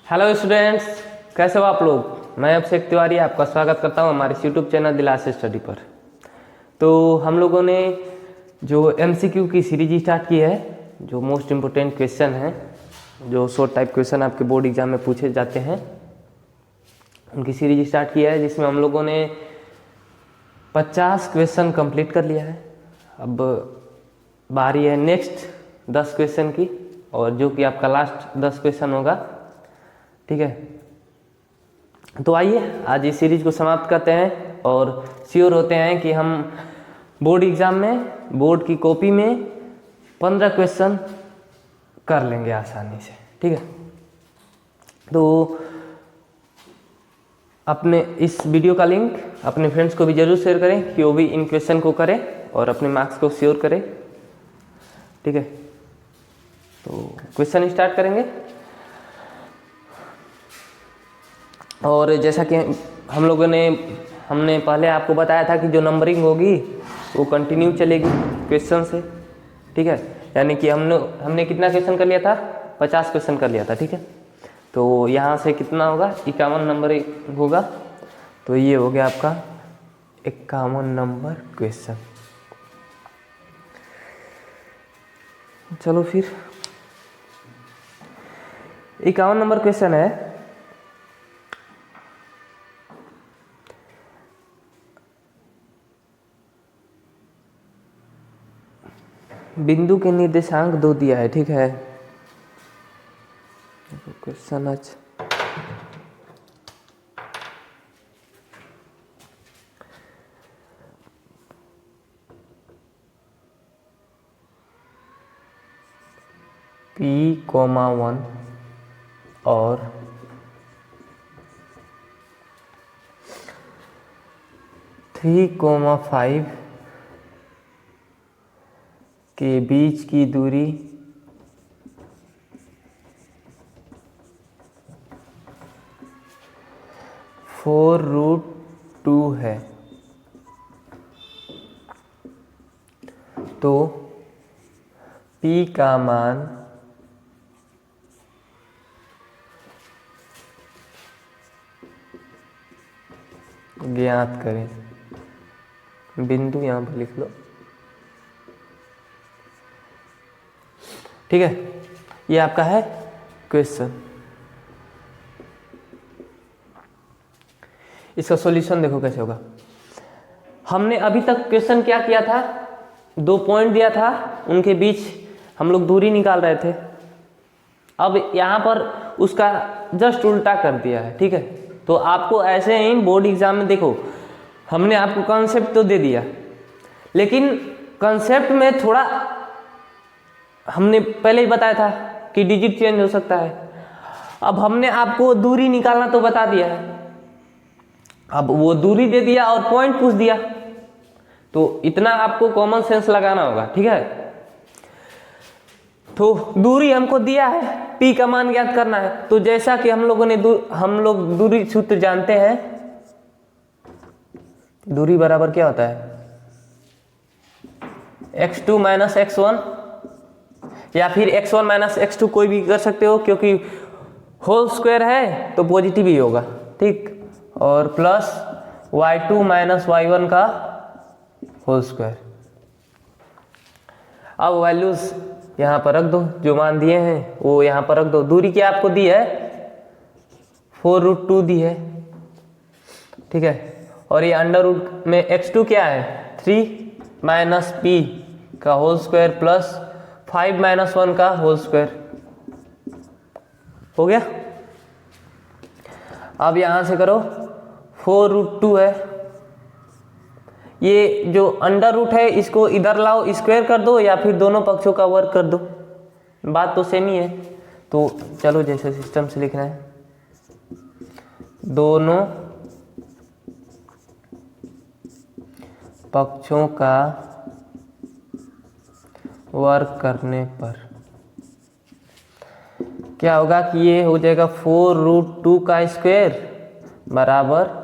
Hello students, कैसे हो आप लोग। मैं अभिषेक तिवारी आपका स्वागत करता हूं हमारे यूट्यूब चैनल दिलास स्टडी पर। तो हम लोगों ने जो एमसीक्यू की सीरीज स्टार्ट की है, जो मोस्ट इम्पोर्टेंट क्वेश्चन हैं, जो शॉर्ट टाइप क्वेश्चन आपके बोर्ड एग्जाम में पूछे जाते हैं, उनकी सीरीज स्टार्ट की है, जिसमें हम लोगों ने 50 क्वेश्चन कंप्लीट कर लिया है। अब बारी है नेक्स्ट 10 क्वेश्चन की, और जो कि आपका लास्ट 10 क्वेश्चन होगा। ठीक है, तो आइए आज इस सीरीज को समाप्त करते हैं और श्योर होते हैं कि हम बोर्ड एग्जाम में, बोर्ड की कॉपी में 15 क्वेश्चन कर लेंगे आसानी से। ठीक है, तो अपने इस वीडियो का लिंक अपने फ्रेंड्स को भी जरूर शेयर करें कि वो भी इन क्वेश्चन को करें और अपने मार्क्स को श्योर करें। ठीक है, तो क्वेश्चन स्टार्ट करेंगे। और जैसा कि हमने पहले आपको बताया था कि जो नंबरिंग होगी वो कंटिन्यू चलेगी क्वेश्चन से। ठीक है, यानी कि हमने कितना क्वेश्चन कर लिया था, 50 क्वेश्चन कर लिया था। ठीक है, तो यहाँ से कितना होगा, 51 नंबर होगा। तो ये हो गया आपका 51 नंबर क्वेश्चन। चलो फिर 51 नंबर क्वेश्चन है। बिंदु के निर्देशांक 2 दिया है। ठीक है, क्वेश्चन अच्छा, P,1 और (3,5) के बीच की दूरी 4√2 है। तो P का मान ज्ञात करें। बिंदु यहां पर लिख लो। ठीक है, ये आपका है क्वेश्चन। इसका सॉल्यूशन देखो कैसे होगा। हमने अभी तक क्वेश्चन क्या किया था, 2 पॉइंट दिया था, उनके बीच हम लोग दूरी निकाल रहे थे। अब यहाँ पर उसका जस्ट उल्टा कर दिया है। ठीक है, तो आपको ऐसे ही बोर्ड एग्जाम में देखो, हमने आपको कॉन्सेप्ट तो दे दिया, लेकिन कॉन्सेप्ट में थोड़ा हमने पहले ही बताया था कि डिजिट चेंज हो सकता है। अब हमने आपको दूरी निकालना तो बता दिया है, अब वो दूरी दे दिया और पॉइंट पूछ दिया, तो इतना आपको कॉमन सेंस लगाना होगा। ठीक है, तो दूरी हमको दिया है, P का मान ज्ञात करना है। तो जैसा कि हम लोग दूरी सूत्र जानते हैं, दूरी बराबर क्या होता है, x2 - x1, या फिर x1 - x2 कोई भी कर सकते हो, क्योंकि होल स्क्वायर है तो पॉजिटिव ही होगा। ठीक, और प्लस y2 - y1 का होल स्क्वायर। अब वैल्यूज यहाँ पर रख दो, जो मान दिए हैं वो यहाँ पर रख दो। दूरी क्या आपको दी है, 4√2 दी है। ठीक है, और ये अंडर रूट में x2 क्या है, 3 - p का होल स्क्वायर प्लस 5 - 1 का होल स्क्वायर। हो गया। अब यहां से करो, 4√2 है, ये जो अंडर रूट है इसको इधर लाओ, स्क्वायर कर दो, या फिर दोनों पक्षों का वर्ग कर दो, बात तो सेम ही है। तो चलो जैसे सिस्टम से लिखना है, दोनों पक्षों का वर्ग करने पर क्या होगा कि ये हो जाएगा 4√2 का स्क्वायर बराबर,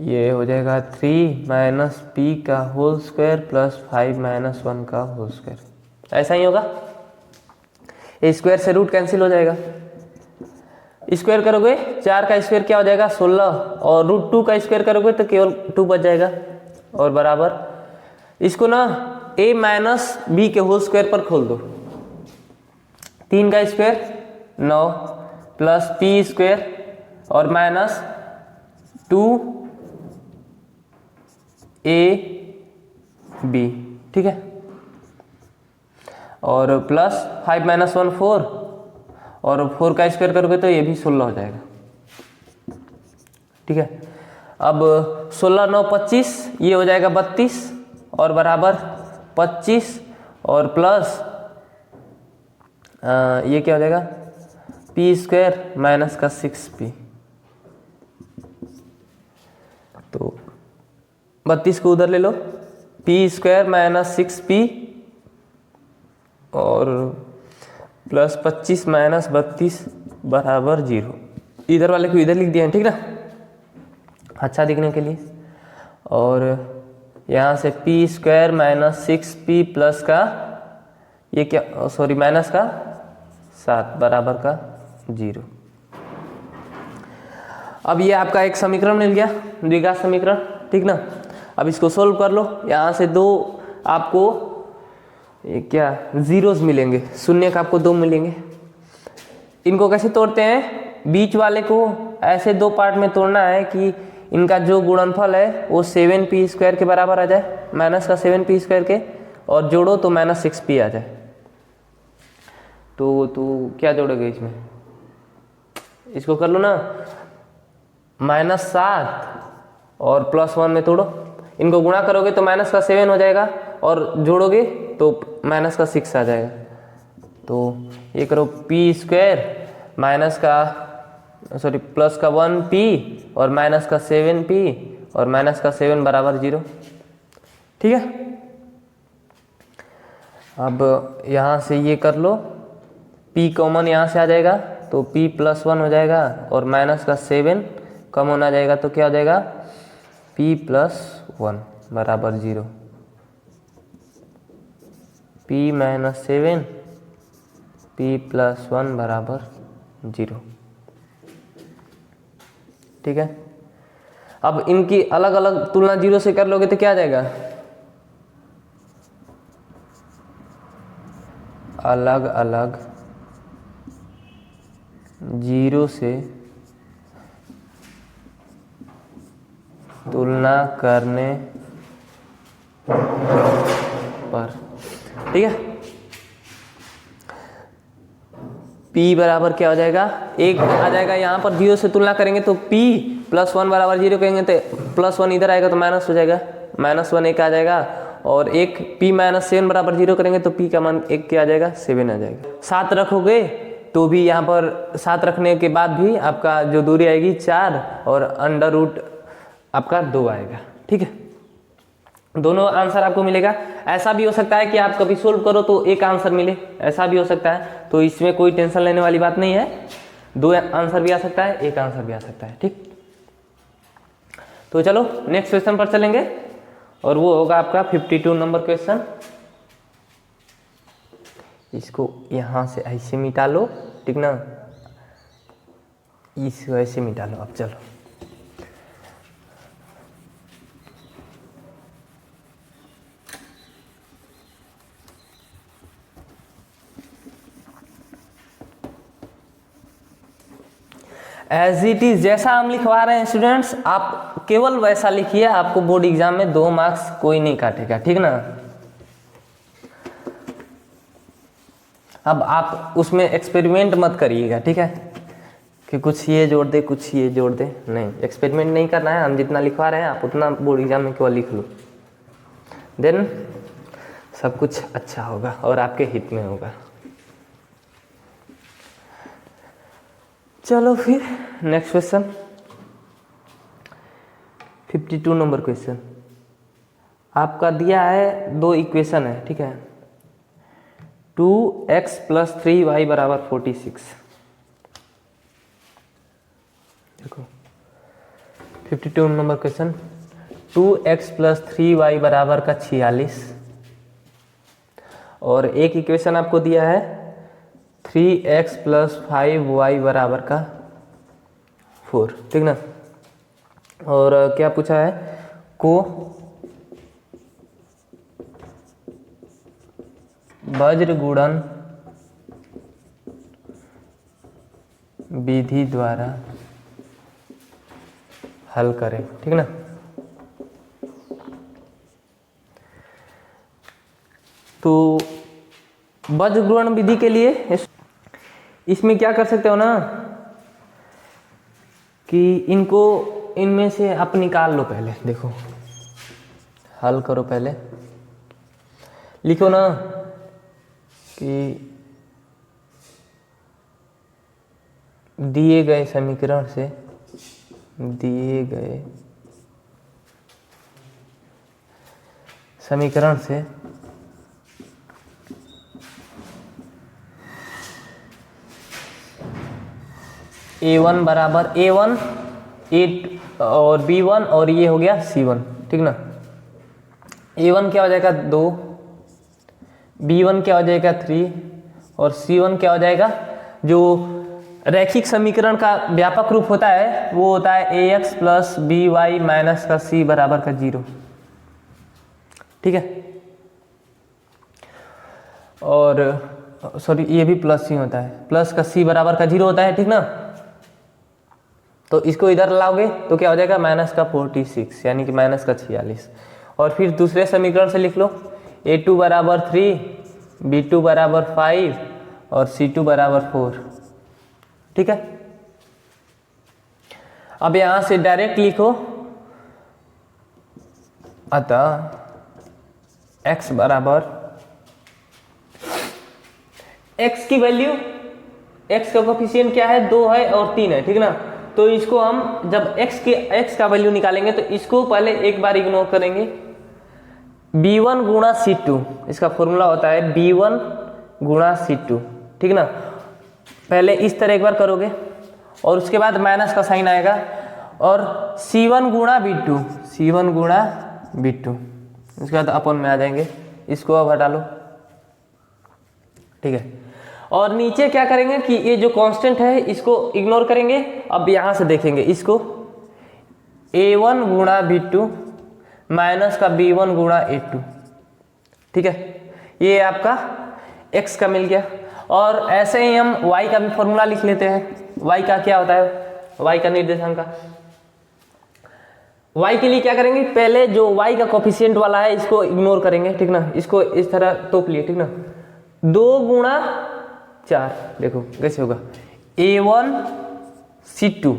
ये हो जाएगा 3 - p का होल स्क्वायर प्लस 5 - 1 का होल स्क्वायर। ऐसा ही होगा, स्क्वायर से रूट कैंसिल हो जाएगा। स्क्वायर करोगे 4 का स्क्वायर क्या हो जाएगा 16, और √2 का स्क्वायर करोगे तो केवल 2 बच जाएगा, और बराबर इसको ना a माइनस बी के होल स्क्वायर पर खोल दो। 3 का स्क्वायर 9 प्लस पी स्क्वायर और माइनस 2ab, ठीक है, और प्लस 5 माइनस 1 4, और 4 का स्क्वायर करोगे तो ये भी 16 हो जाएगा, ठीक है। अब 16 9 25, ये हो जाएगा 32, और बराबर 25 और प्लस ये क्या हो जाएगा पी स्क्वायर माइनस का 6p, तो 32 को उधर ले लो, पी स्क्वायर माइनस 6p और प्लस 25 माइनस 32 बराबर 0। इधर वाले को इधर लिख दिया है, ठीक ना, अच्छा दिखने के लिए। और यहाँ से P square minus 6p plus का ये क्या सॉरी माइनस का 7 बराबर का 0। अब ये आपका एक समीकरण मिल गया, द्विघात समीकरण, ठीक ना। अब इसको सोल्व कर लो। यहाँ से 2 आपको ये क्या जीरोस मिलेंगे, शून्य का आपको 2 मिलेंगे। इनको कैसे तोड़ते हैं, बीच वाले को ऐसे 2 पार्ट में तोड़ना है कि इनका जो गुणनफल है वो 7p स्क्वायर के बराबर आ जाए, माइनस का 7p स्क्वायर के, और जोड़ो तो माइनस 6p आ जाए। तो क्या जोड़ोगे इसमें, इसको कर लो ना, माइनस 7 और प्लस 1 में तोड़ो, इनको गुणा करोगे तो माइनस का 7 हो जाएगा, और जोड़ोगे तो माइनस का 6 आ जाएगा। तो ये करो p स्क्वायर माइनस का सॉरी प्लस का 1p और माइनस का 7p और माइनस का 7 बराबर 0, ठीक है। अब यहाँ से ये कर लो, p कॉमन यहाँ से आ जाएगा तो p प्लस 1 हो जाएगा, और माइनस का 7 कॉमन आ जाएगा तो क्या हो जाएगा p प्लस 1 बराबर 0, p माइनस 7 p प्लस 1 बराबर 0, ठीक है। अब इनकी अलग अलग तुलना 0 से कर लोगे तो क्या आ जाएगा, अलग अलग 0 से तुलना करने पर, ठीक है। p बराबर क्या हो जाएगा, 1 आ जाएगा। यहाँ पर 0 से तुलना करेंगे तो p प्लस 1 बराबर 0 कहेंगे तो प्लस 1 इधर आएगा तो माइनस हो जाएगा, माइनस 1 1 आ जाएगा, और एक p माइनस 7 बराबर 0 करेंगे तो p का मान 1 क्या आ जाएगा 7 आ जाएगा। 7 रखोगे तो भी यहाँ पर 7 रखने के बाद भी आपका जो दूरी आएगी 4, और अंडर रूट आपका 2 आएगा, ठीक है। दोनों आंसर आपको मिलेगा। ऐसा भी हो सकता है कि आप कभी सोल्व करो तो एक आंसर मिले, ऐसा भी हो सकता है, तो इसमें कोई टेंशन लेने वाली बात नहीं है। 2 आंसर भी आ सकता है, एक आंसर भी आ सकता है, ठीक। तो चलो नेक्स्ट क्वेश्चन पर चलेंगे, और वो होगा आपका 52 नंबर क्वेश्चन। इसको यहाँ से ऐसे मिटा लो, ठीक ना, इसको ऐसे मिटा लो। अब चलो एज इट इज जैसा हम लिखवा रहे हैं स्टूडेंट्स, आप केवल वैसा लिखिए, आपको बोर्ड एग्जाम में 2 मार्क्स कोई नहीं काटेगा, ठीक ना। अब आप उसमें एक्सपेरिमेंट मत करिएगा, ठीक है, कि कुछ ये जोड़ दे कुछ ये जोड़ दे, नहीं, एक्सपेरिमेंट नहीं करना है। हम जितना लिखवा रहे हैं आप उतना बोर्ड एग्जाम में केवल लिख लो, देन सब कुछ अच्छा होगा और आपके हित में होगा। चलो फिर नेक्स्ट क्वेश्चन, 52 नंबर क्वेश्चन। आपका दिया है 2 इक्वेशन है, ठीक है, 2x + 3y बराबर 46। देखो 52 नंबर क्वेश्चन, 2x + 3y बराबर का 46, और एक इक्वेशन आपको दिया है 3x + 5y बराबर का 4, ठीक ना। और क्या पूछा है, को वज्र गुणन विधि द्वारा हल करें, ठीक ना। तो वज्र गुणन विधि के लिए इसमें क्या कर सकते हो ना कि इनमें से आप निकाल लो। पहले देखो, हल करो, पहले लिखो ना कि दिए गए समीकरण से A1 बराबर A1 8 और B1 और ये हो गया C1, ठीक ना। A1 क्या हो जाएगा 2, B1 क्या हो जाएगा 3 और C1 क्या हो जाएगा। जो रैखिक समीकरण का व्यापक रूप होता है वो होता है AX प्लस BY माइनस का C बराबर का 0, ठीक है। और सॉरी, ये भी प्लस ही होता है, प्लस का C बराबर का 0 होता है, ठीक ना। तो इसको इधर लाओगे तो क्या हो जाएगा माइनस का 46 यानी कि माइनस का 46। और फिर दूसरे समीकरण से लिख लो A2 बराबर 3, B2 बराबर 5 और C2 बराबर 4, ठीक है। अब यहां से डायरेक्ट लिखो, अतः x बराबर x की वैल्यू, x का कोफिशिएंट क्या है 2 है और 3 है, ठीक ना। तो इसको हम जब x का वैल्यू निकालेंगे तो इसको पहले एक बार इग्नोर करेंगे। B1 गुणा C2, इसका फॉर्मूला होता है B1 गुणा C2, ठीक ना। पहले इस तरह एक बार करोगे और उसके बाद माइनस का साइन आएगा और C1 गुणा B2, उसके बाद अपन में आ जाएंगे, इसको अब हटा लो, ठीक है। और नीचे क्या करेंगे कि ये जो कांस्टेंट है इसको इग्नोर करेंगे। अब यहां से देखेंगे इसको A1 गुणा B2 माइनस का B1 गुणा A2, ठीक है। ये आपका x का मिल गया। और ऐसे ही हम y का भी फॉर्मूला लिख लेते हैं। y का क्या होता है, y का निर्देशांक का, y के लिए क्या करेंगे, पहले जो y का कोफिशिएंट वाला है इसको इग्नोर करेंगे, ठीक ना। इसको इस तरह तोप लिए, ठीक ना। 2 गुणा 4, देखो कैसे होगा A1 C2,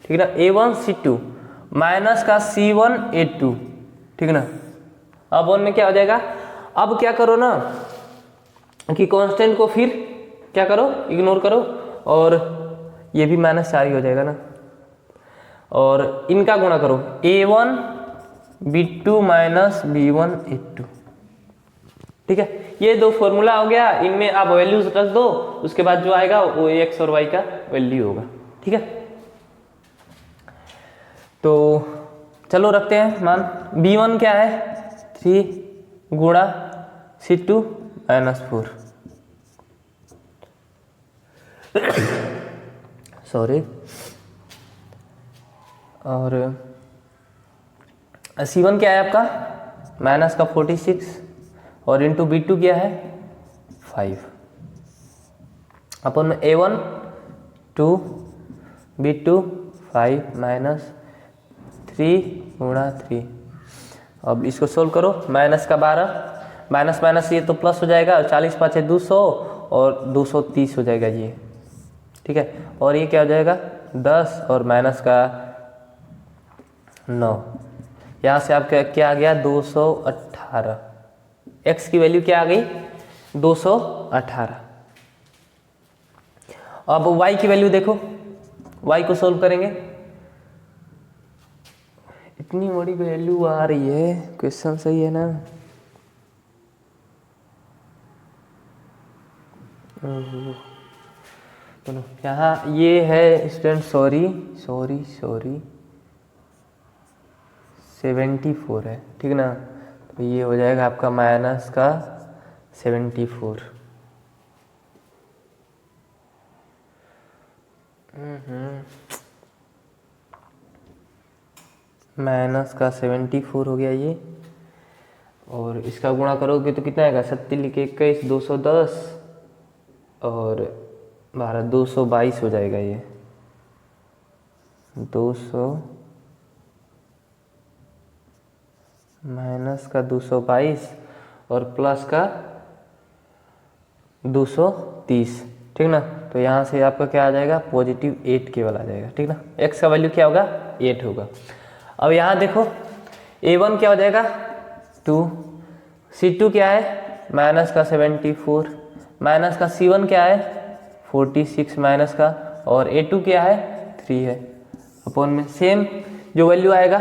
ठीक ना, A1 C2 माइनस का C1 A2, ठीक ना। अब वन में क्या हो जाएगा, अब क्या करो ना कि कांस्टेंट को फिर क्या करो, इग्नोर करो और ये भी माइनस 4 ही हो जाएगा ना। और इनका गुणा करो A1 B2 minus B1 A2, ठीक है। ये दो फॉर्मूला हो गया, इनमें आप वैल्यूज रख दो, उसके बाद जो आएगा वो x और y का वैल्यू होगा, ठीक है। तो चलो रखते हैं मान, B1 क्या है 3 गुणा C2 माइनस 4, सॉरी। और C1 क्या है आपका माइनस का 46 और इंटू B2 क्या है 5, अपन में A1 2 B2 5 माइनस 3 गुणा 3। अब इसको सोल्व करो, माइनस का 12 माइनस माइनस ये तो प्लस हो जाएगा, 40 पाँच 200 और 230 हो जाएगा ये, ठीक है। और ये क्या हो जाएगा 10 और माइनस का 9, यहाँ से आपका क्या आ गया 218, x की वैल्यू क्या आ गई 218। अब y की वैल्यू देखो, y को सोल्व करेंगे, इतनी बड़ी वैल्यू आ रही है, क्वेश्चन सही है ना। चलो यहाँ ये है स्टूडेंट, सॉरी 74 है, ठीक ना। तो ये हो जाएगा आपका माइनस का 74। माइनस का 74 हो गया ये, और इसका गुणा करोगे तो कितना आएगा, 37 लिखे 21 210 और 12 222 हो जाएगा ये 200 माइनस का 222 और प्लस का 230, ठीक ना। तो यहाँ से आपका क्या आ जाएगा, पॉजिटिव 8 केवल आ जाएगा, ठीक ना। x का वैल्यू क्या होगा, 8 होगा। अब यहाँ देखो a1 क्या हो जाएगा 2, c2 क्या है माइनस का 74, माइनस का c1 क्या है 46 माइनस का, और a2 क्या है 3 है, अपॉन में सेम जो वैल्यू आएगा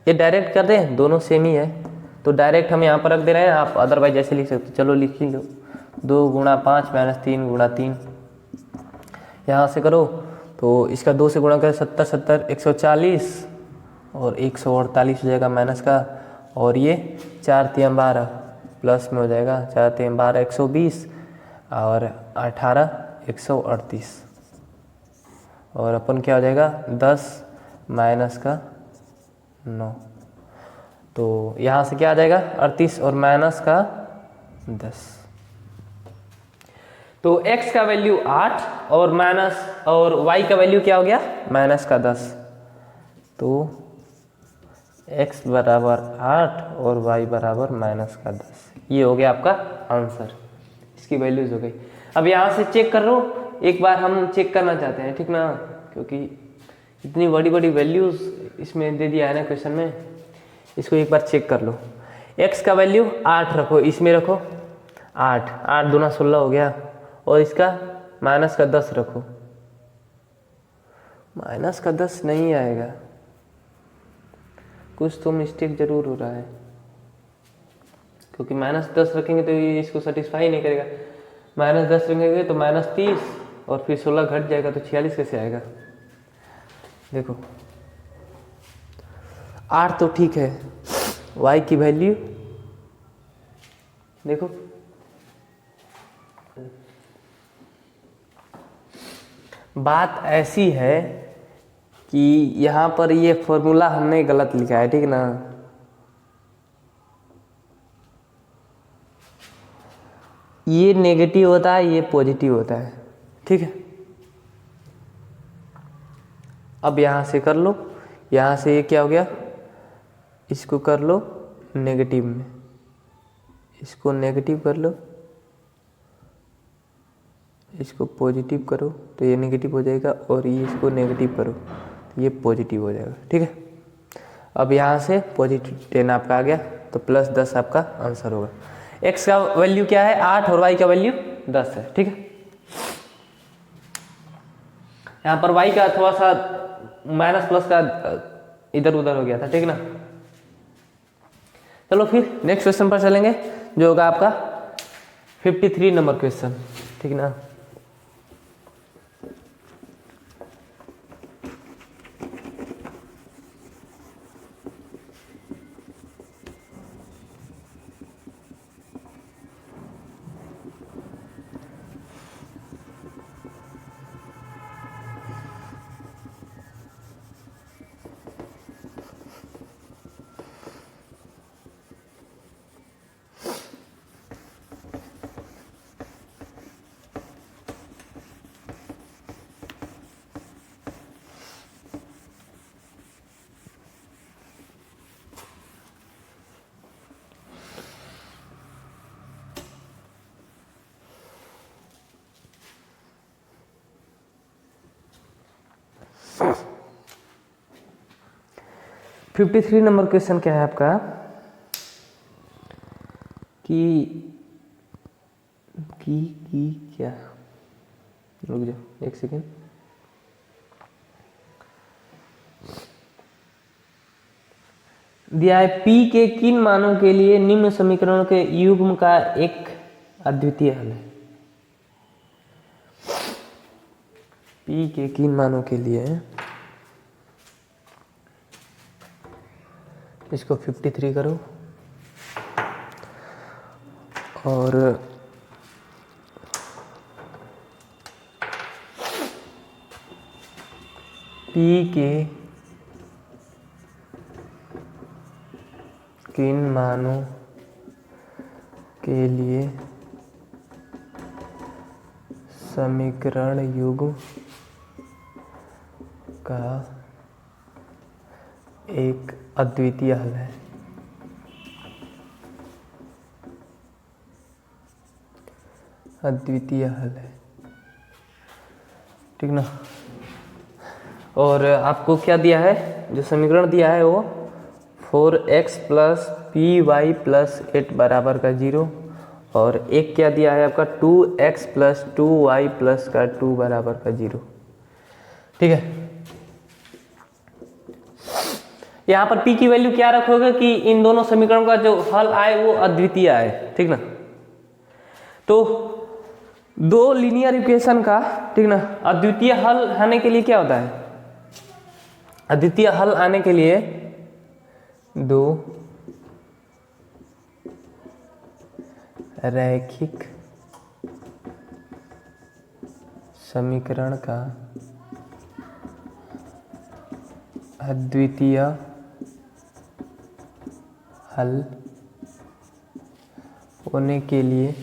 ये डायरेक्ट कर दें, दोनों सेम ही है तो डायरेक्ट हम यहाँ पर रख दे रहे हैं, आप अदरवाइज जैसे लिख सकते, चलो लिख ही लो 2 गुणा 5 माइनस 3 गुणा 3, यहाँ से करो तो इसका 2 से गुणा करें 70 70 140 और 148 हो जाएगा माइनस का, और ये 4 3 12 प्लस में हो जाएगा 4 3 12 120 और 18 138, और अपन क्या हो जाएगा 10 माइनस का 9, तो यहाँ से क्या आ जाएगा 38 और माइनस का 10, तो x का वैल्यू 8 और माइनस और y का वैल्यू क्या हो गया माइनस का 10, तो x बराबर 8 और y बराबर माइनस का 10, ये हो गया आपका आंसर, इसकी वैल्यूज हो गई। अब यहाँ से चेक कर लो, एक बार हम चेक करना चाहते हैं, ठीक ना, क्योंकि इतनी बड़ी बड़ी वैल्यूज इसमें दे दिया है ना क्वेश्चन में, इसको एक बार चेक कर लो। x का वैल्यू 8 रखो, इसमें रखो 8 8 दूना 16 हो गया, और इसका माइनस का 10 रखो, माइनस का 10 नहीं आएगा, कुछ तो मिस्टेक जरूर हो रहा है, क्योंकि माइनस 10 रखेंगे तो ये इसको सेटिस्फाई नहीं करेगा, माइनस 10 रखेंगे तो माइनस 30 और फिर 16 घट जाएगा तो 46 कैसे आएगा। देखो 8 तो ठीक है, y की वैल्यू देखो बात ऐसी है कि यहाँ पर ये फॉर्मूला हमने गलत लिखा है, ठीक ना, ये नेगेटिव होता है ये पॉजिटिव होता है, ठीक है। अब यहाँ से कर लो, यहाँ से ये क्या हो गया, इसको कर लो नेगेटिव में, इसको नेगेटिव कर लो, इसको पॉजिटिव करो तो ये नेगेटिव हो जाएगा, और ये इसको नेगेटिव करो तो ये पॉजिटिव हो जाएगा, ठीक है। अब यहाँ से पॉजिटिव 10 आपका आ गया, तो प्लस 10 आपका आंसर होगा। x का वैल्यू क्या है 8 और y का वैल्यू 10 है, ठीक है। यहाँ पर y का थोड़ा सा माइनस प्लस का इधर उधर हो गया था, ठीक ना। चलो फिर नेक्स्ट क्वेश्चन पर चलेंगे, जो होगा आपका 53 नंबर क्वेश्चन, ठीक ना। फिफ्टी 53 नंबर क्वेश्चन क्या है आपका कि क्या, रुक जाओ एक सेकेंड, दिया है P के किन मानों के लिए निम्न समीकरणों के युग्म का एक अद्वितीय हल है। P के किन मानों के लिए, इसको 53 करो और P के किन मानों के लिए समीकरण युग्म का एक अद्वितीय हल है। अद्वितीय हल है, ठीक ना। और आपको क्या दिया है, जो समीकरण दिया है वो 4x plus P Y plus 8 बराबर का 0, और एक क्या दिया है आपका 2x प्लस 2y प्लस का 2 बराबर का 0, ठीक है। यहाँ पर p की वैल्यू क्या रखोगे कि इन दोनों समीकरणों का जो हल आए वो अद्वितीय आए, ठीक ना। तो दो लीनियर इक्वेशन का, ठीक ना, अद्वितीय हल आने के लिए क्या होता है, अद्वितीय हल आने के लिए दो रैखिक समीकरण का अद्वितीय हल होने के लिए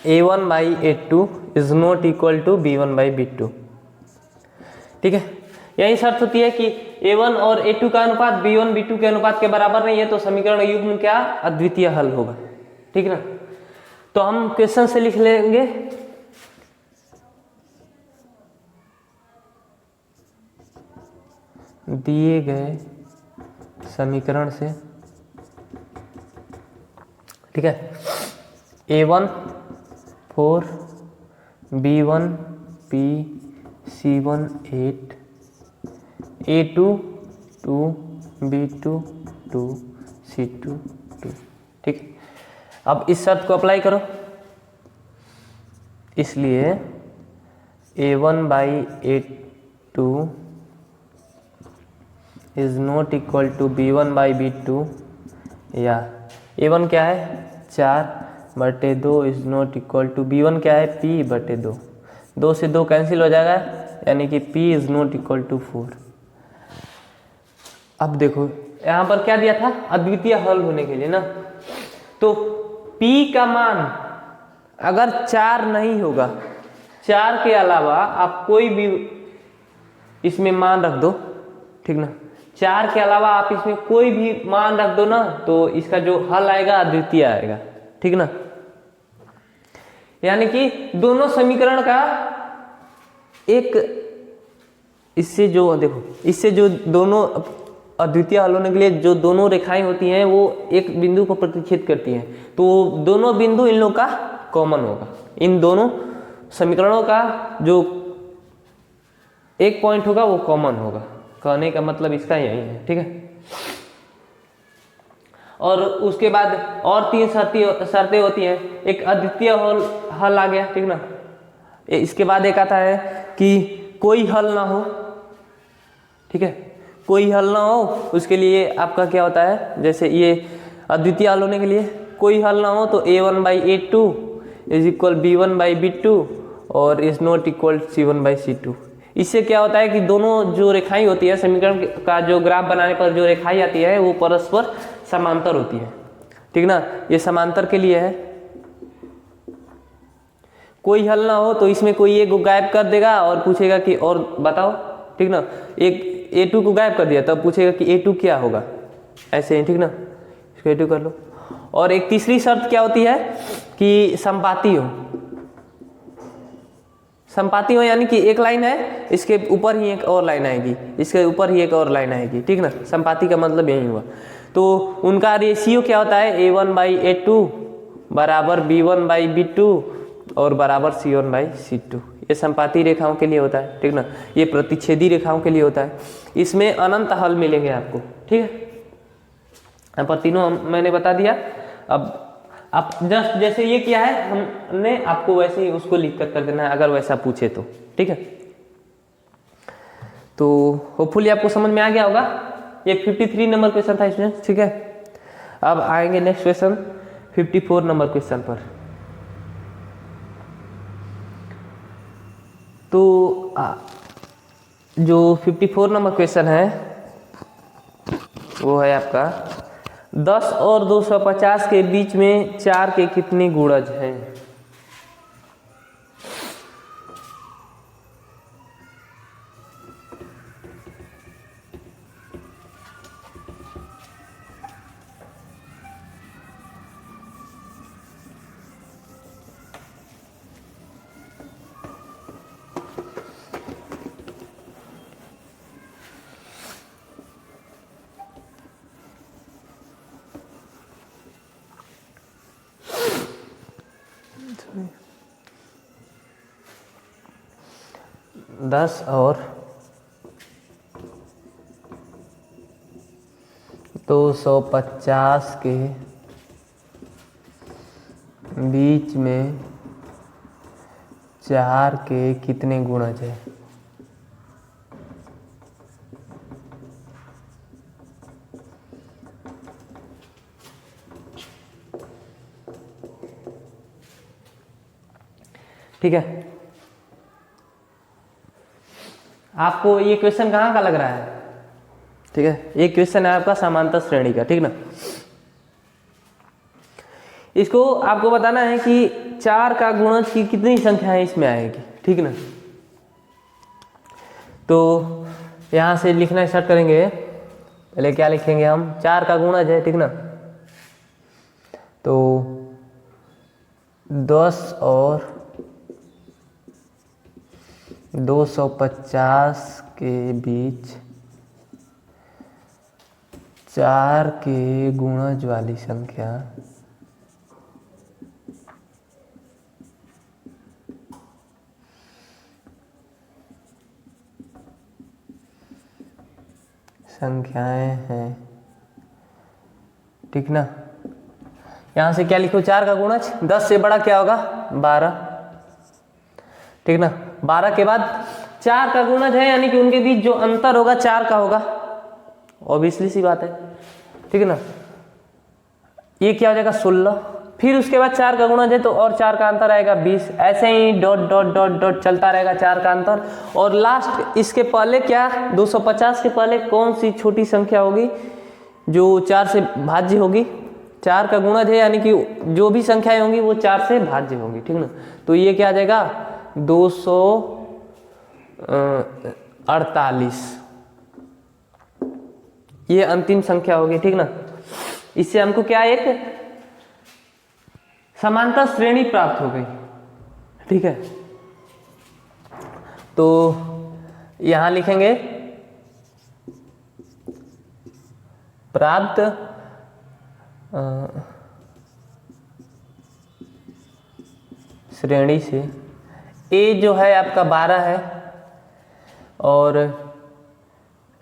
a1 by a2 is not equal to b1 by b2, ठीक है। यही शर्त होती है कि a1 और a2 का अनुपात b1 b2 के अनुपात के बराबर नहीं है तो समीकरण युग्म क्या अद्वितीय हल होगा, ठीक ना। तो हम क्वेश्चन से लिख लेंगे, दिए गए समीकरण से, ठीक है, a1 4 b1 p c1 8 a2 2 b2 2 c2 2, ठीक। अब इस शर्त को अप्लाई करो, इसलिए a1 by a2 is not equal to b1 by b2, या a1 क्या है 4/2 is not equal to b1 क्या है p/2, 2 से 2 कैंसिल हो जाएगा, यानी कि p is not equal to 4। अब देखो यहाँ पर क्या दिया था, अद्वितीय हल होने के लिए ना, तो p का मान अगर 4 नहीं होगा, 4 के अलावा आप कोई भी इसमें मान रख दो, ठीक ना, 4 के अलावा आप इसमें कोई भी मान रख दो ना, तो इसका जो हल आएगा अद्वितीय आएगा, ठीक ना। यानी कि दोनों समीकरण का एक, इससे जो देखो, इससे जो दोनों अद्वितीय हल होने के लिए जो दोनों रेखाएं होती हैं वो एक बिंदु को प्रतिच्छेद करती हैं, तो दोनों बिंदु इन लोग का कॉमन होगा, इन दोनों समीकरणों का जो एक पॉइंट होगा वो कॉमन होगा, कहने का मतलब इसका यही है, ठीक है। और उसके बाद और 3 शर्तें होती हैं, एक अद्वितीय हल आ गया, ठीक ना। इसके बाद एक आता है कि कोई हल ना हो, ठीक है, कोई हल ना हो, उसके लिए आपका क्या होता है, जैसे ये अद्वितीय हल होने के लिए कोई हल ना हो तो a1 by a2 is equal b1 by b2 और is not equal c1 by c2। इससे क्या होता है कि दोनों जो रेखाएं होती है, समीकरण का जो ग्राफ बनाने पर जो रेखाएं आती है वो परस्पर समांतर होती है, ठीक ना। ये समांतर के लिए है, कोई हल ना हो तो इसमें कोई एक को गायब कर देगा और पूछेगा कि और बताओ, ठीक ना। एक a2 को गायब कर दिया तब पूछेगा कि a2 क्या होगा, ऐसे ही, ठीक ना। इसको a2 कर लो। और एक तीसरी शर्त क्या होती है कि संपाती हो, संपाती हो यानी कि एक लाइन है, इसके ऊपर ही एक और लाइन आएगी, इसके ऊपर ही एक और लाइन आएगी, ठीक ना। संपाती का मतलब यही हुआ। तो उनका रेशियो क्या होता है, a1 बाई a2 बराबर b1 बाई b2 और बराबर c1 बाई c2। ये संपाती रेखाओं के लिए होता है, ठीक ना। ये प्रतिच्छेदी रेखाओं के लिए होता है, इसमें अनंत हल मिलेंगे आपको, ठीक है। यहाँ पर तीनों मैंने बता दिया। अब आप जस्ट जैसे ये किया है हमने, आपको वैसे ही उसको लिख कर देना है अगर वैसा पूछे तो, ठीक है। तो होपफुली आपको समझ में आ गया होगा। ये 53 नंबर क्वेश्चन था स्टूडेंट, ठीक है। अब आएंगे नेक्स्ट क्वेश्चन 54 नंबर क्वेश्चन पर। तो जो 54 नंबर क्वेश्चन है वो है आपका 10 और 250 के बीच में 4 के कितने गुणज हैं। दस और 250 के बीच में 4 के कितने गुणज है। ठीक है, आपको ये क्वेश्चन कहाँ का लग रहा है? ठीक है, ये क्वेश्चन है आपका समांतर श्रेणी का, ठीक ना। इसको आपको बताना है कि 4 का गुणज की कितनी संख्याएं इसमें आएगी, ठीक ना। तो यहां से लिखना स्टार्ट करेंगे। पहले क्या लिखेंगे हम? 4 का गुणज है, ठीक ना। तो 10 और 250 के बीच 4 के गुणज वाली संख्या संख्याएं हैं, ठीक ना। यहां से क्या लिखो? 4 का गुणज 10 से बड़ा क्या होगा? 12, ठीक ना। 12 के बाद 4 का गुणज है, यानी कि उनके बीच जो अंतर होगा 4 का होगा, ऑब्वियसली सी बात है, ठीक है ना। ये क्या हो जाएगा? 16। फिर उसके बाद 4 का गुणज है तो और 4 का अंतर आएगा 20। ऐसे ही डॉट डॉट डॉट डॉट चलता रहेगा 4 का अंतर। और लास्ट इसके पहले क्या? 250 के पहले कौन सी छोटी संख्या होगी जो 4 से भाज्य होगी? 4 का गुणज है, यानी कि जो भी संख्याएं होंगी वो 4 से भाज्य होंगी, ठीक ना। तो ये क्या आ जाएगा? 248। ये अंतिम संख्या होगी, ठीक ना। इससे हमको क्या एक समांतर श्रेणी प्राप्त हो गई, ठीक है। तो यहां लिखेंगे प्राप्त श्रेणी से ए जो है आपका 12 है और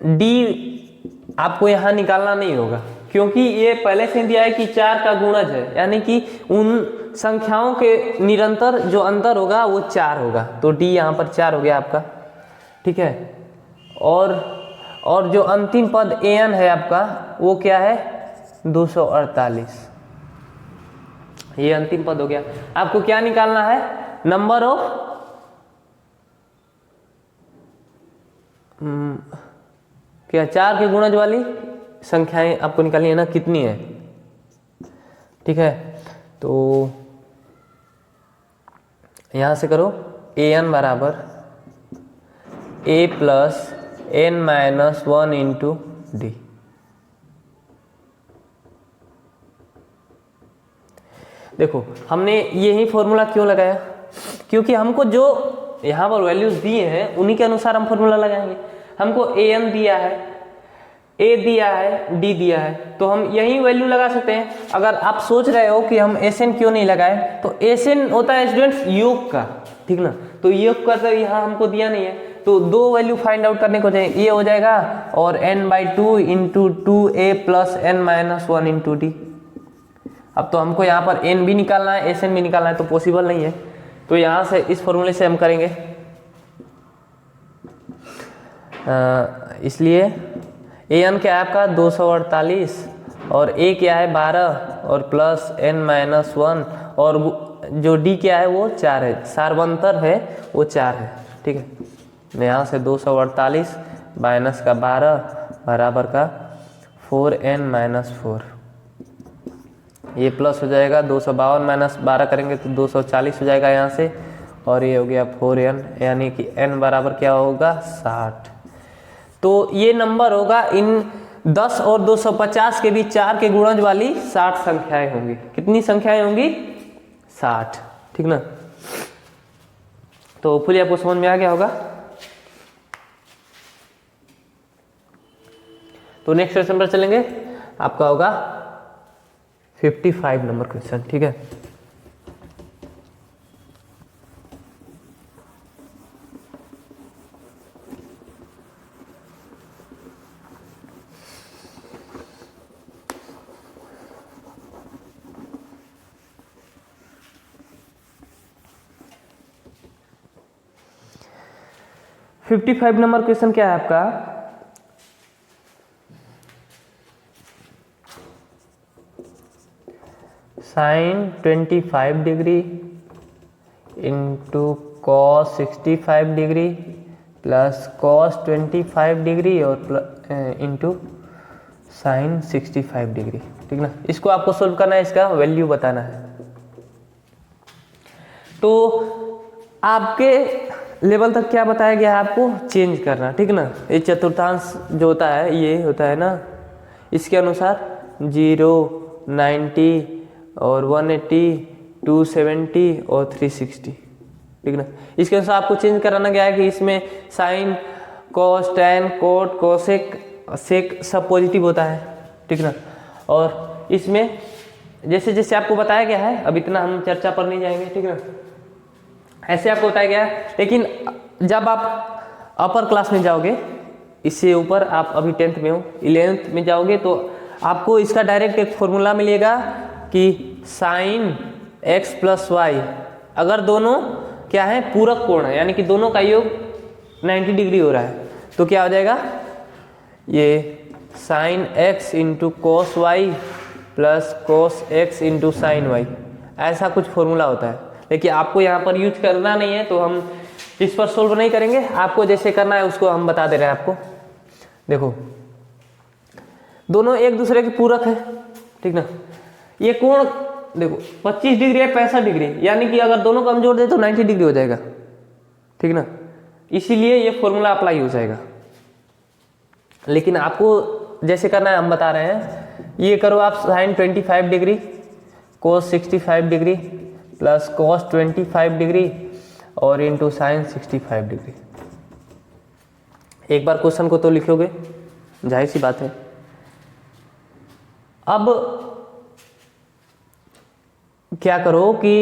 डी आपको यहां निकालना नहीं होगा, क्योंकि ये पहले से दिया है कि 4 का गुणज है, यानी कि उन संख्याओं के निरंतर जो अंतर होगा वो 4 होगा। तो डी यहाँ पर 4 हो गया आपका, ठीक है। और जो अंतिम पद एन है आपका वो क्या है? 248। ये अंतिम पद हो गया। आपको क्या निकालना है? नंबर ऑफ क्या 4 के गुणज वाली संख्याएं आपको निकालनी है ना, कितनी है, ठीक है। तो यहां से करो an बराबर a plus n minus 1 into D. देखो हमने यही फॉर्मूला क्यों लगाया? क्योंकि हमको जो यहाँ पर वैल्यूज दिए हैं उन्हीं के अनुसार हम फॉर्मूला लगाएंगे। हमको an दिया है, a दिया है, d दिया है, तो हम यही वैल्यू लगा सकते हैं। अगर आप सोच रहे हो कि हम Sn क्यों नहीं लगाए, तो Sn होता है स्टूडेंट्स योग का, ठीक ना। तो योग का तो यहाँ हमको दिया नहीं है, तो 2 वैल्यू फाइंड आउट करने को चाहिए। ये हो जाएगा और n/2 into 2a plus n minus 1 into D. अब तो हमको यहाँ पर n भी निकालना है, Sn भी निकालना है, तो पॉसिबल नहीं है। तो यहाँ से इस फॉर्मूले से हम करेंगे, इसलिए an क्या है आपका 248 और a क्या है 12 और प्लस n माइनस 1 और जो d क्या है वो 4 है, सार्वंतर है वो 4 है, ठीक है। यहाँ से 248 माइनस का 12 बराबर का 4n-4, ये प्लस हो जाएगा, 252 माइनस 12 करेंगे तो 240 हो जाएगा यहाँ से, और ये हो गया 4n, यानी कि n बराबर क्या होगा 60। तो ये नंबर होगा इन 10 और 250 के बीच 4 के गुणज वाली 60 संख्याएं होंगी। कितनी संख्याएं होंगी? 60, ठीक ना। तो फुली आपको समझ में आ गया होगा। तो नेक्स्ट क्वेश्चन पर चलेंगे, आपका होगा 55 नंबर क्वेश्चन, ठीक है। फिफ्टी 55 नंबर क्वेश्चन क्या है आपका? Sine 25 degree into cos 65 degree plus cos 25 degree और इंटू साइन 65 डिग्री, ठीक ना। इसको आपको सोल्व करना है, इसका वैल्यू बताना है। तो आपके लेवल तक क्या बताया गया है आपको? चेंज करना, ठीक ना। ये चतुर्थांश जो होता है ये होता है ना, इसके अनुसार 0, 90 और 180, 270 और 360, ठीक ना। इसके अनुसार आपको चेंज कराना गया है कि इसमें sine, cos, tan, cot, cosec, sec सब पॉजिटिव होता है, ठीक ना। और इसमें जैसे जैसे आपको बताया गया है, अब इतना हम चर्चा पर नहीं जाएंगे, ठीक ना। ऐसे आपको बताया गया है, लेकिन जब आप अपर क्लास में जाओगे, इससे ऊपर आप अभी 10th में हो, 11th में जाओगे तो आपको इसका डायरेक्ट एक फॉर्मूला मिलेगा कि साइन x प्लस वाई, अगर दोनों क्या है पूरक कोण है, यानी कि दोनों का योग 90 डिग्री हो रहा है, तो क्या हो जाएगा ये sine x into cos y plus cos x into sine y, ऐसा कुछ फॉर्मूला होता है। लेकिन आपको यहाँ पर यूज करना नहीं है, तो हम इस पर सोल्व नहीं करेंगे। आपको जैसे करना है उसको हम बता दे रहे हैं आपको। देखो दोनों एक दूसरे के पूरक है, ठीक ना। ये कोण देखो 25 डिग्री है, 65 डिग्री, यानी कि अगर दोनों को हम जोड़ दे तो 90 डिग्री हो जाएगा, ठीक ना। इसीलिए ये फॉर्मूला अप्लाई हो जाएगा। लेकिन आपको जैसे करना है हम बता रहे हैं। ये करो आप sine 25 degree cos 65 degree plus cos 25 degree और इंटू साइन 65 डिग्री। एक बार क्वेश्चन को तो लिखोगे, जाहिर सी बात है। अब क्या करो कि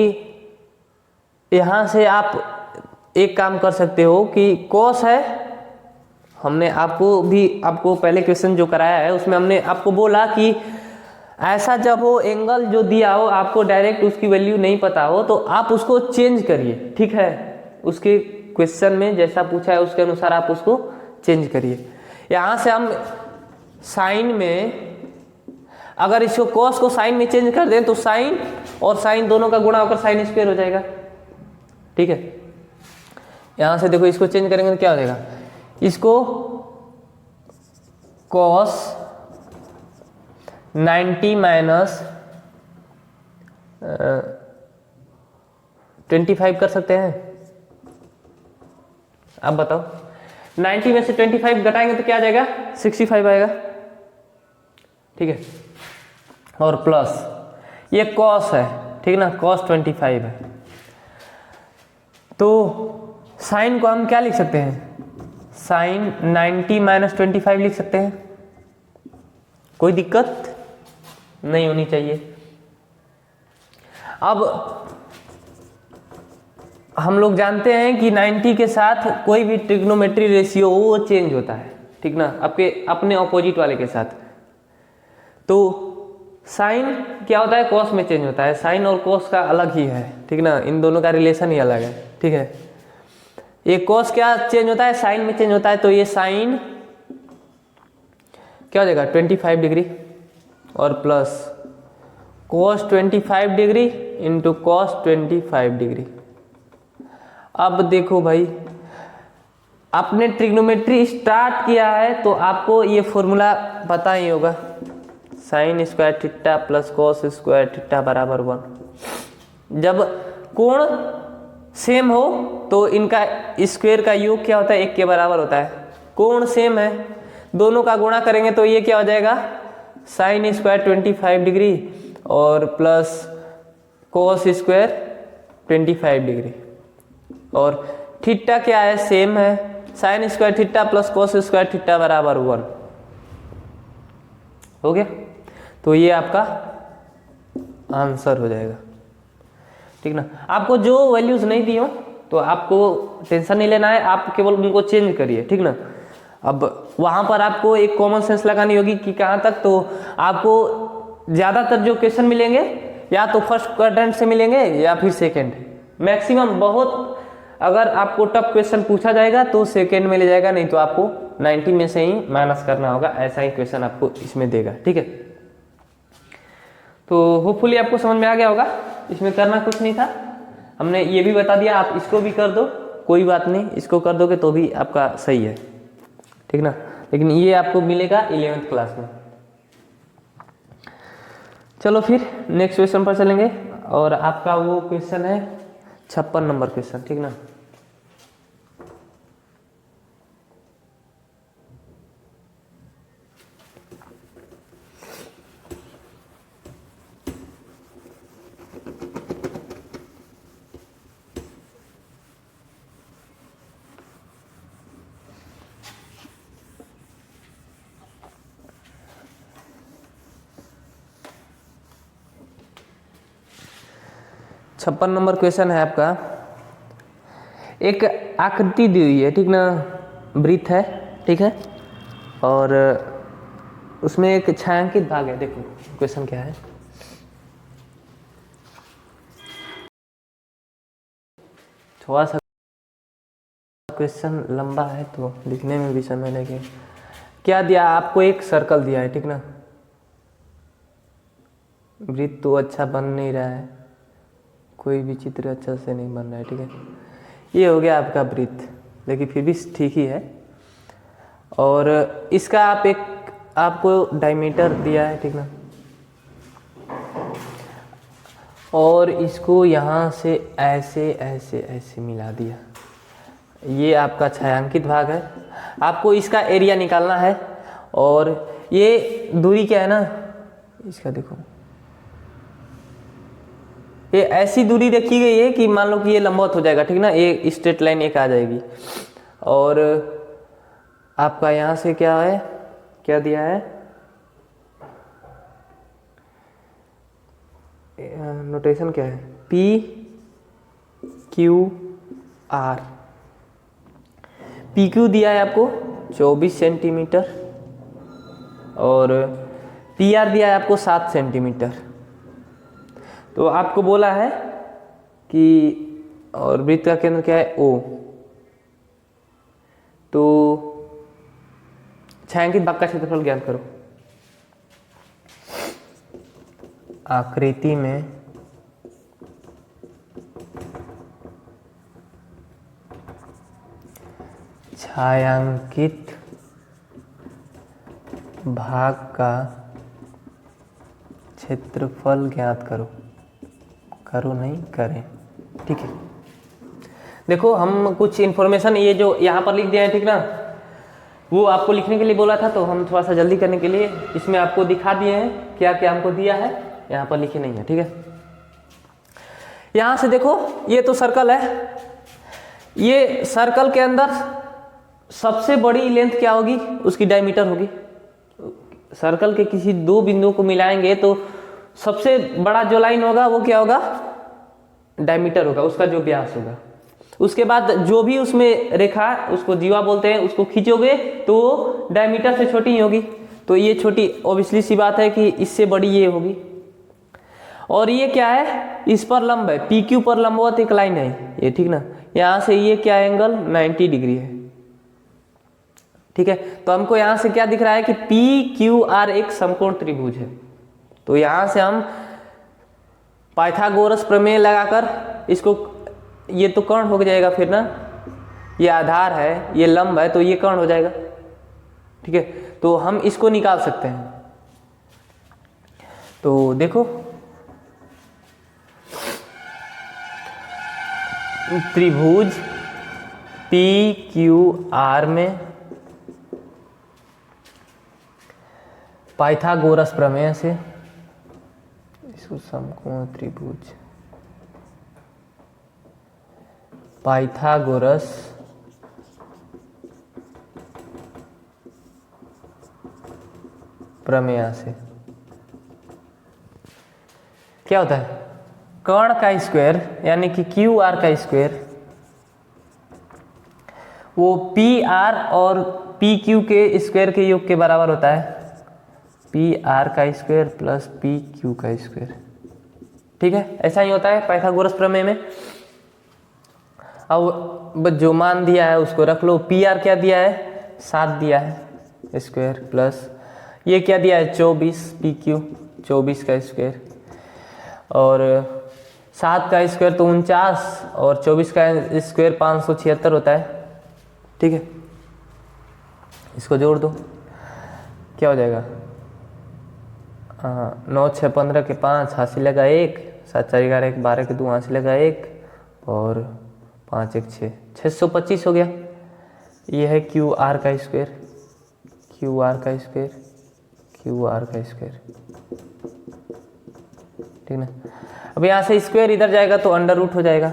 यहां से आप एक काम कर सकते हो कि कोस है, हमने आपको पहले क्वेश्चन जो कराया है उसमें हमने आपको बोला कि ऐसा जब हो एंगल जो दिया हो, आपको डायरेक्ट उसकी वैल्यू नहीं पता हो, तो आप उसको चेंज करिए, ठीक है। उसके क्वेश्चन में जैसा पूछा है उसके अनुसार आप उसको चेंज करिए। यहाँ से हम साइन में अगर इसको कॉस को साइन में चेंज कर दें तो साइन और साइन दोनों का गुणा होकर साइन स्क्वायर हो जाएगा, ठीक है। यहाँ से देखो इसको चेंज करेंगे तो क्या हो जाएगा, इसको कॉस 90 माइनस 25 कर सकते हैं। अब बताओ 90 में से 25 घटाएंगे तो क्या आ जाएगा, 65 आएगा, ठीक है। और प्लस ये कॉस है, ठीक ना, कॉस 25 है। तो साइन को हम क्या लिख सकते हैं, साइन 90 माइनस 25 लिख सकते हैं। कोई दिक्कत नहीं होनी चाहिए। अब हम लोग जानते हैं कि 90 के साथ कोई भी ट्रिग्नोमेट्री रेशियो हो वो चेंज होता है, ठीक ना, आपके अपने ऑपोजिट वाले के साथ। तो साइन क्या होता है, कॉस में चेंज होता है। साइन और कॉस का अलग ही है, ठीक ना, इन दोनों का रिलेशन ही अलग है, ठीक है। ये कॉस क्या चेंज होता है, साइन में चेंज होता है। तो ये साइन क्या हो जाएगा 25 डिग्री और plus cos 25 degree into cos 25 degree. अब देखो भाई, आपने ट्रिग्नोमेट्री स्टार्ट किया है तो आपको ये फॉर्मूला पता ही होगा, sine square theta plus cos square theta बराबर 1। जब कोण सेम हो तो इनका स्क्वायर का योग क्या होता है, 1 के बराबर होता है। कोण सेम है, दोनों का गुणा करेंगे तो ये क्या हो जाएगा, साइन स्क्वायर 25 डिग्री और प्लस कॉस स्क्वायर 25 डिग्री। और थीटा क्या है, सेम है, sine square theta plus cos square theta बराबर 1 हो गया। तो ये आपका आंसर हो जाएगा, ठीक ना। आपको जो वैल्यूज नहीं दी हो तो आपको टेंशन नहीं लेना है, आप केवल उनको चेंज करिए, ठीक ना। अब वहां पर आपको एक कॉमन सेंस लगानी होगी कि कहाँ तक, तो आपको ज़्यादातर जो क्वेश्चन मिलेंगे या तो फर्स्ट क्वाड्रेंट से मिलेंगे या फिर सेकेंड, मैक्सिमम। बहुत अगर आपको टफ क्वेश्चन पूछा जाएगा तो सेकेंड में ले जाएगा, नहीं तो आपको 90 में से ही माइनस करना होगा, ऐसा ही क्वेश्चन आपको इसमें देगा, ठीक है। तो होपफुली आपको समझ में आ गया होगा, इसमें करना कुछ नहीं था, हमने ये भी बता दिया। आप इसको भी कर दो, कोई बात नहीं, इसको कर दोगे तो भी आपका सही है, ठीक ना। लेकिन ये आपको मिलेगा 11th क्लास में। चलो फिर नेक्स्ट क्वेश्चन पर चलेंगे, और आपका वो क्वेश्चन है 56 नंबर क्वेश्चन, ठीक ना। छप्पन नंबर क्वेश्चन है आपका, एक आकृति दी हुई है, ठीक ना, वृत्त है, ठीक है, और उसमें एक छायांकित भाग है। देखो क्वेश्चन क्या है, थोड़ा सा क्वेश्चन लंबा है तो लिखने में भी समय लगे। क्या दिया आपको, एक सर्कल दिया है, ठीक ना। वृत्त तो अच्छा बन नहीं रहा है, कोई भी चित्र अच्छा से नहीं बन रहा है, ठीक है। ये हो गया आपका वृत्त, लेकिन फिर भी ठीक ही है। और इसका आपको डायमीटर दिया है, ठीक ना, और इसको यहाँ से ऐसे ऐसे ऐसे मिला दिया। ये आपका छायांकित भाग है, आपको इसका एरिया निकालना है। और ये दूरी क्या है ना, इसका देखो, ये ऐसी दूरी रखी गई है कि मान लो कि ये लंबवत हो जाएगा, ठीक ना, ये स्ट्रेट लाइन एक आ जाएगी। और आपका यहाँ से क्या है, क्या दिया है, नोटेशन क्या है, P Q R. P Q दिया है आपको 24 सेंटीमीटर और पी आर दिया है आपको 7 सेंटीमीटर। तो आपको बोला है कि, और वृत्त का केंद्र क्या है, ओ। तो छायांकित भाग का क्षेत्रफल ज्ञात करो। आकृति में छायांकित भाग का क्षेत्रफल ज्ञात करो। करो नहीं, करें, ठीक है। देखो हम कुछ इन्फॉर्मेशन ये जो यहाँ पर लिख दिया है, ठीक ना, वो आपको लिखने के लिए बोला था, तो हम थोड़ा सा जल्दी करने के लिए इसमें आपको दिखा दिए हैं क्या क्या हमको दिया है, यहाँ पर लिखे नहीं है, ठीक है। यहाँ से देखो, ये तो सर्कल है, ये सर्कल के अंदर सबसे बड़ी लेंथ क्या होगी, उसकी डायमीटर होगी। सर्कल के किसी दो बिंदुओं को मिलाएंगे तो सबसे बड़ा जो लाइन होगा वो क्या होगा, डायमीटर होगा, उसका जो व्यास होगा। उसके बाद जो भी उसमें रेखा, उसको जीवा बोलते हैं, उसको खींचोगे तो वो डायमीटर से छोटी ही होगी। तो ये छोटी, ऑब्वियसली सी बात है कि इससे बड़ी ये होगी। और ये क्या है, इस पर लंब है, पी क्यू पर लंबवत एक लाइन है ये, ठीक ना। यहाँ से ये क्या एंगल 90 डिग्री है, ठीक है। तो हमको यहाँ से क्या दिख रहा है कि पी क्यू आर एक समकोण त्रिभुज है। तो यहाँ से हम पाइथागोरस प्रमेय लगाकर इसको, ये तो कर्ण हो जाएगा फिर ना, ये आधार है, ये लंब है, तो ये कर्ण हो जाएगा, ठीक है। तो हम इसको निकाल सकते हैं। तो देखो त्रिभुज पी क्यू आर में पाइथागोरस प्रमेय से इसको समकोण त्रिभुज पाइथागोरस प्रमेय से क्या होता है, कर्ण का स्क्वायर यानी कि क्यू आर का स्क्वायर वो पी आर और पी क्यू के स्क्वायर के योग के बराबर होता है, पी आर का स्क्वायर प्लस पी क्यू का स्क्वायर। ठीक है, ऐसा ही होता है पाइथागोरस प्रमेय में। अब जो मान दिया है उसको रख लो। पी आर क्या दिया है, 7 दिया है स्क्वायर, प्लस ये क्या दिया है 24, पी क्यू 24 का स्क्वायर, और 7 का स्क्वायर तो 49 और 24 का स्क्वायर 576 होता है। ठीक है, इसको जोड़ दो, क्या हो जाएगा, 9 6 15 के 5 हासिल लगा 1, 7 4 11 1 12 के 2 हासिल लगा 1 और 5 1 6 625 हो गया। ये है क्यू आर का स्क्वायर, क्यू आर का स्क्वायर, क्यू आर का स्क्वायर। ठीक ना। अब यहाँ से स्क्वायर इधर जाएगा तो अंडर रूट हो जाएगा,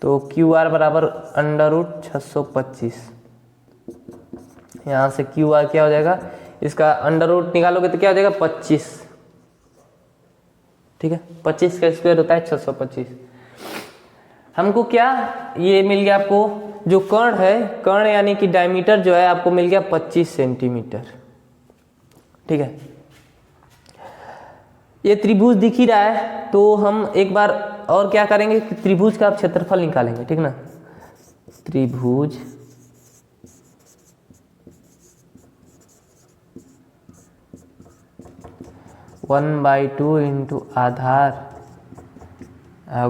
तो क्यू आर बराबर अंडर रूट 625। यहाँ से क्यू आर क्या हो जाएगा, इसका अंडर रूट निकालोगे तो क्या हो जाएगा 25। ठीक है, 25 का स्क्वायर होता है 625। हमको क्या ये मिल गया, आपको जो कर्ण है, कर्ण यानी कि डायमीटर जो है आपको मिल गया 25 सेंटीमीटर। ठीक है, ये त्रिभुज दिख ही रहा है, तो हम एक बार और क्या करेंगे कि त्रिभुज का क्षेत्रफल निकालेंगे। ठीक ना, त्रिभुज वन बाई टू इंटू आधार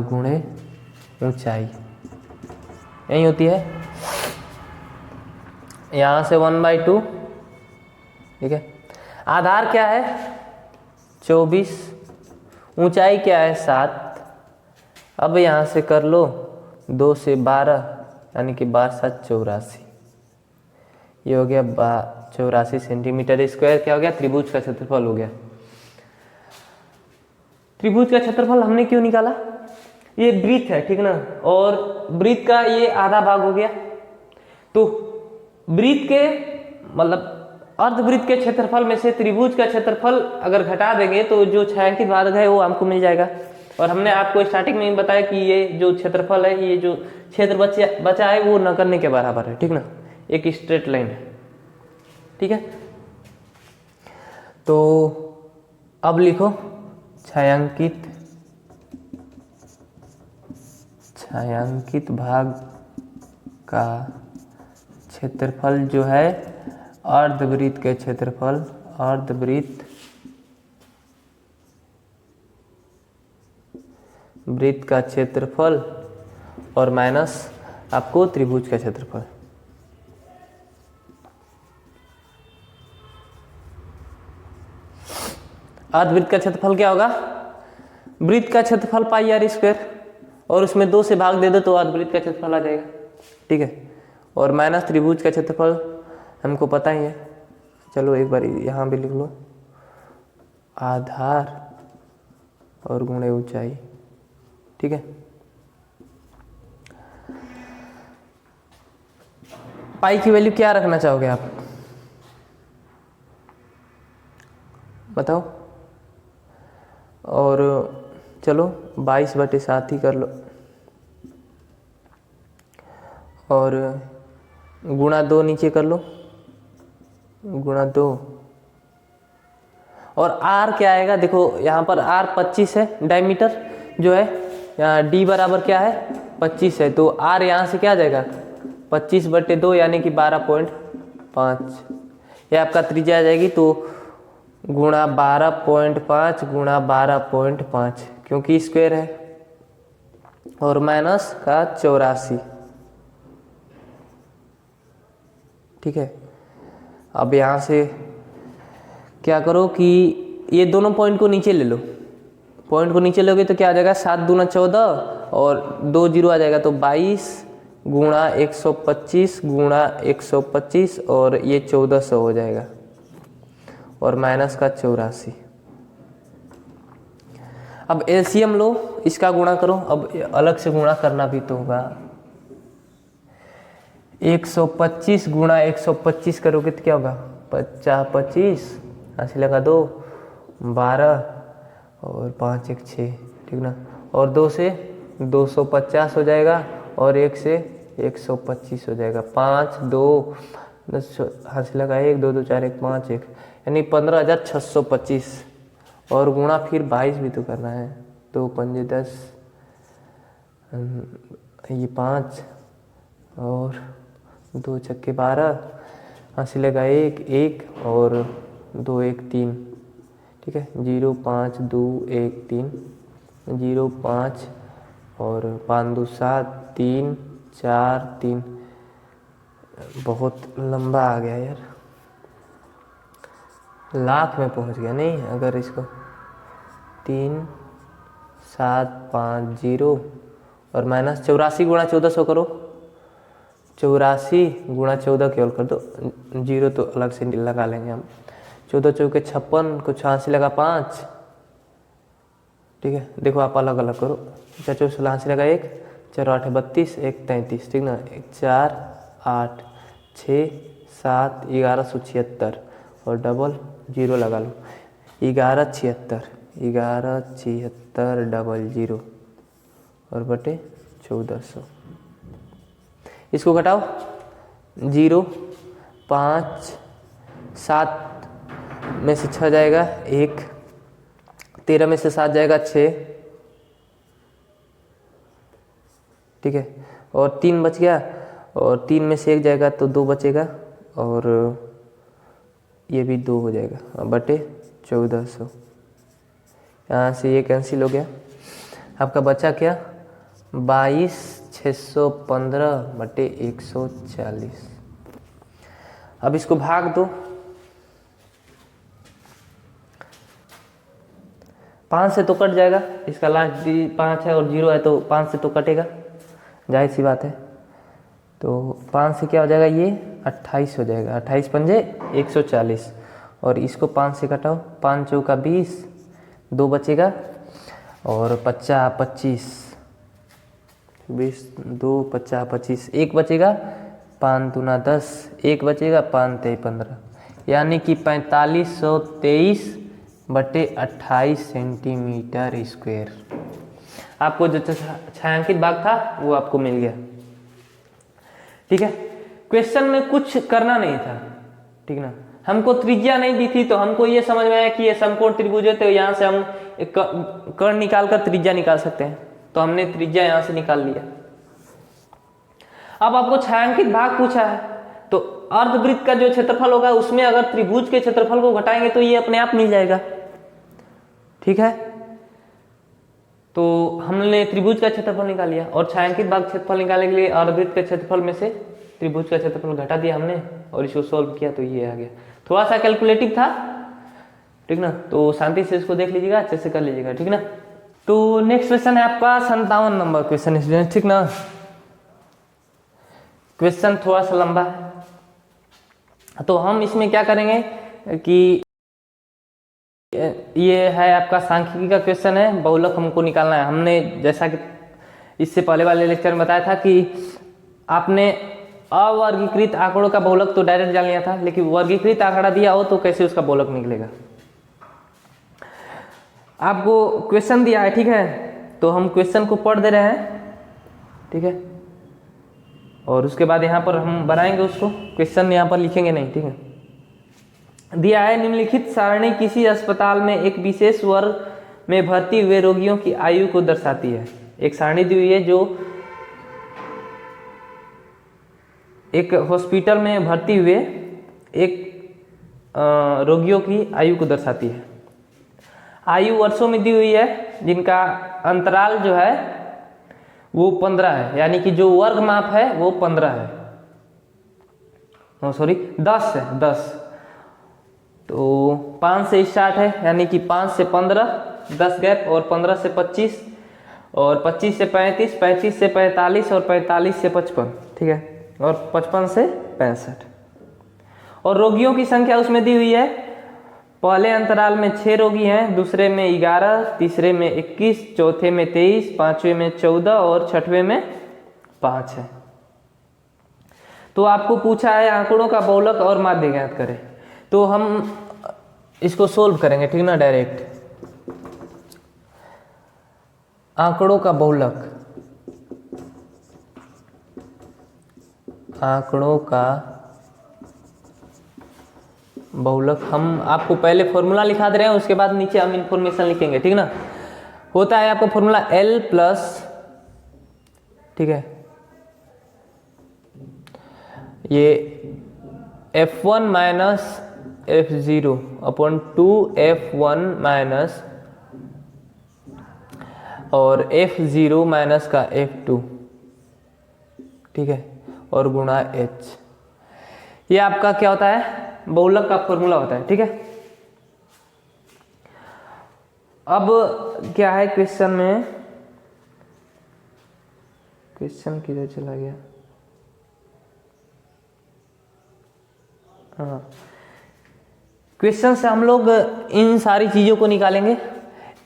गुणे ऊंचाई, यही होती है। यहाँ से 1/2, ठीक है, आधार क्या है 24, ऊंचाई क्या है 7। अब यहाँ से कर लो 2 से 12 यानी कि 12 7 84, ये हो गया 84 सेंटीमीटर स्क्वायर। क्या हो गया, त्रिभुज का क्षेत्रफल हो गया। त्रिभुज का क्षेत्रफल हमने क्यों निकाला, ये वृत्त है, ठीक ना, और वृत्त का ये आधा भाग हो गया, तो वृत्त के मतलब अर्धवृत्त के क्षेत्रफल में से त्रिभुज का क्षेत्रफल अगर घटा देंगे तो जो छायांकित भाग है वो हमको मिल जाएगा। और हमने आपको स्टार्टिंग में ही बताया कि ये जो क्षेत्रफल है, ये जो क्षेत्र बचा है वो न करने के बराबर है। ठीक ना, एक स्ट्रेट लाइन है। ठीक है, तो अब लिखो छायांकित भाग का क्षेत्रफल जो है अर्धवृत्त के क्षेत्रफल, अर्धवृत्त वृत्त का क्षेत्रफल और माइनस आपको त्रिभुज का क्षेत्रफल। अर्धवृत्त का क्षेत्रफल क्या होगा, वृत्त का क्षेत्रफल पाई आर स्क्वायर, और उसमें 2 से भाग दे दो तो अर्धवृत्त का क्षेत्रफल आ जाएगा। ठीक है, और माइनस त्रिभुज का क्षेत्रफल हमको पता ही है, चलो एक बार यहाँ भी लिख लो, आधार और गुणे ऊंचाई। ठीक है, पाई की वैल्यू क्या रखना चाहोगे आप, बताओ। और चलो 22/7 ही कर लो, और गुणा 2 नीचे कर लो, गुणा 2, और r क्या आएगा, देखो यहाँ पर r 25 है डायमीटर जो है, यहाँ d बराबर क्या है 25 है, तो r यहाँ से क्या आ जाएगा 25/2 यानी कि 12.5, ये आपका त्रिज्या आ जाएगी। तो गुणा 12.5 गुणा 12.5 क्योंकि स्क्वायर है, और माइनस का 84। ठीक है, अब यहाँ से क्या करो कि ये दोनों पॉइंट को नीचे ले लो, पॉइंट को नीचे लोगे तो क्या आ जाएगा 7 दूना 14 और 2 जीरो आ जाएगा, तो 22 गुणा 125 गुणा 125 और ये 1400 हो जाएगा और माइनस का 84। अब एलसीएम लो, इसका गुणा करो। अब अलग से गुणा करना भी तो होगा। 125 गुणा 125 करोगे तो क्या होगा 50 25 ऐसे लगा 2 12 और 5 1 6, ठीक ना। और 2 से 250 हो जाएगा और 1 से 125 हो जाएगा। 5 2 10 हाथ लगा 1 2 2 4 1 5 1 यानी 15,625 और गुणा फिर 22 भी तो करना है। 2 पंजे 10 ये 5 और 2 छक्के 12 हंसी लगा 1 1 और 2 1 3, ठीक है। 0 5 2 1 3 0 5 और 5 2 7 3 4 3। बहुत लंबा आ गया यार, लाख में पहुंच गया नहीं। अगर इसको 3 7 5 0 और माइनस 84 गुणा 1400 करो। 84 गुणा 14 केवल कर दो, जीरो तो अलग से लगा लेंगे हम। 14 चौके 56 को 86 लगा 5, ठीक है। देखो आप अलग अलग करो। 4 16 लगा 1 4 8 32 1 33, ठीक ना। 1 4 8 6 7 1176 और डबल जीरो लगा लो। 1176 1176 डबल जीरो और बटे 1400। इसको घटाओ। 0 5 7 में से 6 जाएगा 1, 13 में से 7 जाएगा 6, ठीक है। और 3 बच गया और 3 में से 1 जाएगा तो 2 बचेगा और ये भी 2 हो जाएगा बटे 1400। यहाँ से ये कैंसिल हो गया। आपका बचा क्या 22,615 बटे 140। अब इसको भाग दो। 5 से तो कट जाएगा, इसका लास्ट 5 है और 0 है तो 5 से तो कटेगा, जाहिर सी बात है। तो 5 से क्या हो जाएगा ये 28 हो जाएगा। 28 पंजे 140 और इसको 5 से घटाओ। 5 चौका 20, 2 बचेगा और 50 25 20 2 50 25 1 बचेगा। 5 दूना 10 1 बचेगा। 5 3 15 यानी कि 4523 बटे 28 सेंटीमीटर स्क्वायर। आपको जो छायांकित भाग था वो आपको मिल गया, ठीक है। क्वेश्चन में कुछ करना नहीं था, ठीक ना। हमको त्रिज्या नहीं दी थी तो हमको ये समझ में आया कि ये समकोण त्रिभुज है तो यहाँ से हम एक कर्ण निकाल कर त्रिज्या निकाल सकते हैं, तो हमने त्रिज्या यहाँ से निकाल लिया। अब आपको छायांकित भाग पूछा है तो अर्धवृत्त का जो क्षेत्रफल होगा उसमें अगर त्रिभुज के क्षेत्रफल को घटाएंगे तो ये अपने आप मिल जाएगा, ठीक है। तो हमने त्रिभुज का क्षेत्रफल निकाल लिया और छायांकित भाग क्षेत्रफल निकालने के लिए अर्धवृत्त के क्षेत्रफल में से त्रिभुज का क्षेत्रफल घटा दिया हमने और इसको सॉल्व किया तो ये आ गया। थोड़ा सा कैलकुलेटिव था, ठीक ना। तो शांति से इसको देख लीजिएगा, अच्छे से कर लीजिएगा, ठीक ना। तो नेक्स्ट क्वेश्चन है आपका 57 नंबर क्वेश्चन स्टूडेंट, ठीक ना। क्वेश्चन थोड़ा सा लंबा है तो हम इसमें क्या करेंगे कि ये है आपका सांख्यिकी का क्वेश्चन है, बहुलक हमको निकालना है। हमने जैसा कि इससे पहले वाले लेक्चर में बताया था कि आपने अवर्गीकृत आंकड़ों का बहुलक तो डायरेक्ट जान लिया था, लेकिन वर्गीकृत आंकड़ा दिया हो तो कैसे उसका बहुलक निकलेगा। आपको क्वेश्चन दिया है, ठीक है, तो हम क्वेश्चन को पढ़ दे रहे हैं, ठीक है, और उसके बाद यहाँ पर हम बनाएंगे उसको। क्वेश्चन यहाँ पर लिखेंगे नहीं, ठीक है। दिया है निम्नलिखित सारणी किसी अस्पताल में एक विशेष वर्ग में भर्ती हुए रोगियों की आयु को दर्शाती है। एक सारणी दी हुई है जो एक हॉस्पिटल में भर्ती हुए एक रोगियों की आयु को दर्शाती है। आयु वर्षों में दी हुई है जिनका अंतराल जो है वो 15 है, यानी कि जो वर्ग माप है वो 15 है, सॉरी 10 है, 10। तो 5 से स्टार्ट है, यानी कि 5 से 15 10 गैप, और 15 से 25, और 25 से 35, 35 से 45, और 45 से 55, ठीक है, और 55 से 65। और रोगियों की संख्या उसमें दी हुई है, पहले अंतराल में 6 रोगी हैं, दूसरे में 11, तीसरे में 21, चौथे में 23, पांचवें में 14 और छठवें में 5 है। तो आपको पूछा है आंकड़ों का बहुलक और माध्य ज्ञात करें, तो हम इसको सोल्व करेंगे, ठीक ना, डायरेक्ट। आंकड़ों का बहुलक, आंकड़ों का बहुलक, हम आपको पहले फॉर्मूला लिखा दे रहे हैं, उसके बाद नीचे हम इंफॉर्मेशन लिखेंगे, ठीक ना। होता है आपका फॉर्मूला L प्लस, ठीक है, ये F1 minus F0 upon 2 F1 minus और F0 माइनस का F2, ठीक है, और गुणा H। ये आपका क्या होता है, बहुलक का फॉर्मूला होता है, ठीक है। अब क्या है क्वेश्चन में, क्वेश्चन किधर चला गया, हाँ, क्वेश्चन से हम लोग इन सारी चीजों को निकालेंगे।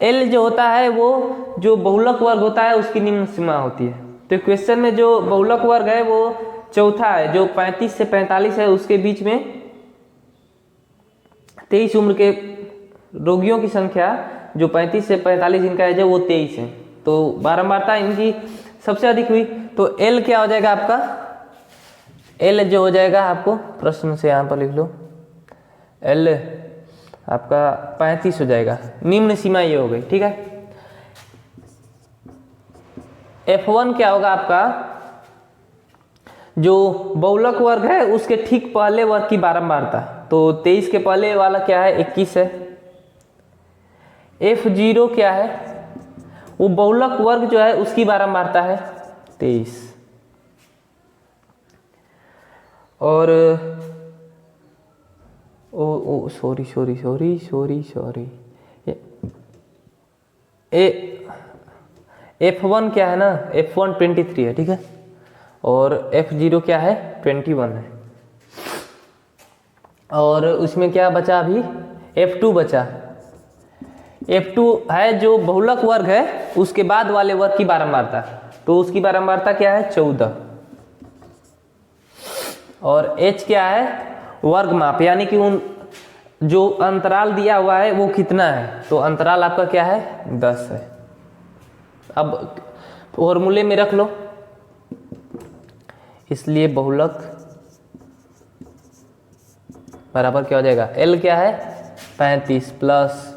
L जो होता है वो जो बहुलक वर्ग होता है उसकी निम्न सीमा होती है। तो क्वेश्चन में जो बहुलक वर्ग है वो चौथा है, जो 35 से 45 है, उसके बीच में 23 उम्र के रोगियों की संख्या जो 35 से 45 इनका है जो वो 23 है, तो बारंबारता इनकी सबसे अधिक हुई। तो L क्या हो जाएगा आपका, L जो हो जाएगा, आपको प्रश्न से यहाँ पर लिख लो, L आपका 35 हो जाएगा, निम्न सीमा ये हो गई, ठीक है। F1 क्या होगा आपका, जो बहुलक वर्ग है उसके ठीक पहले वर्ग की बारंबारता, तो 23 के पहले वाला क्या है 21 है। F0 क्या है, वो बहुलक वर्ग जो है उसकी बारंबारता है 23। और सॉरी F1 क्या है ना, F1 23 है, ठीक है, और F0 क्या है 21 है, और उसमें क्या बचा अभी, F2 बचा। F2 है जो बहुलक वर्ग है उसके बाद वाले वर्ग की बारंबारता, तो उसकी बारंबारता क्या है 14। और H क्या है, वर्ग माप, यानी कि उन जो अंतराल दिया हुआ है वो कितना है, तो अंतराल आपका क्या है 10 है। अब फॉर्मूले में रख लो, इसलिए बहुलक बराबर क्या हो जाएगा, L क्या है 35 प्लस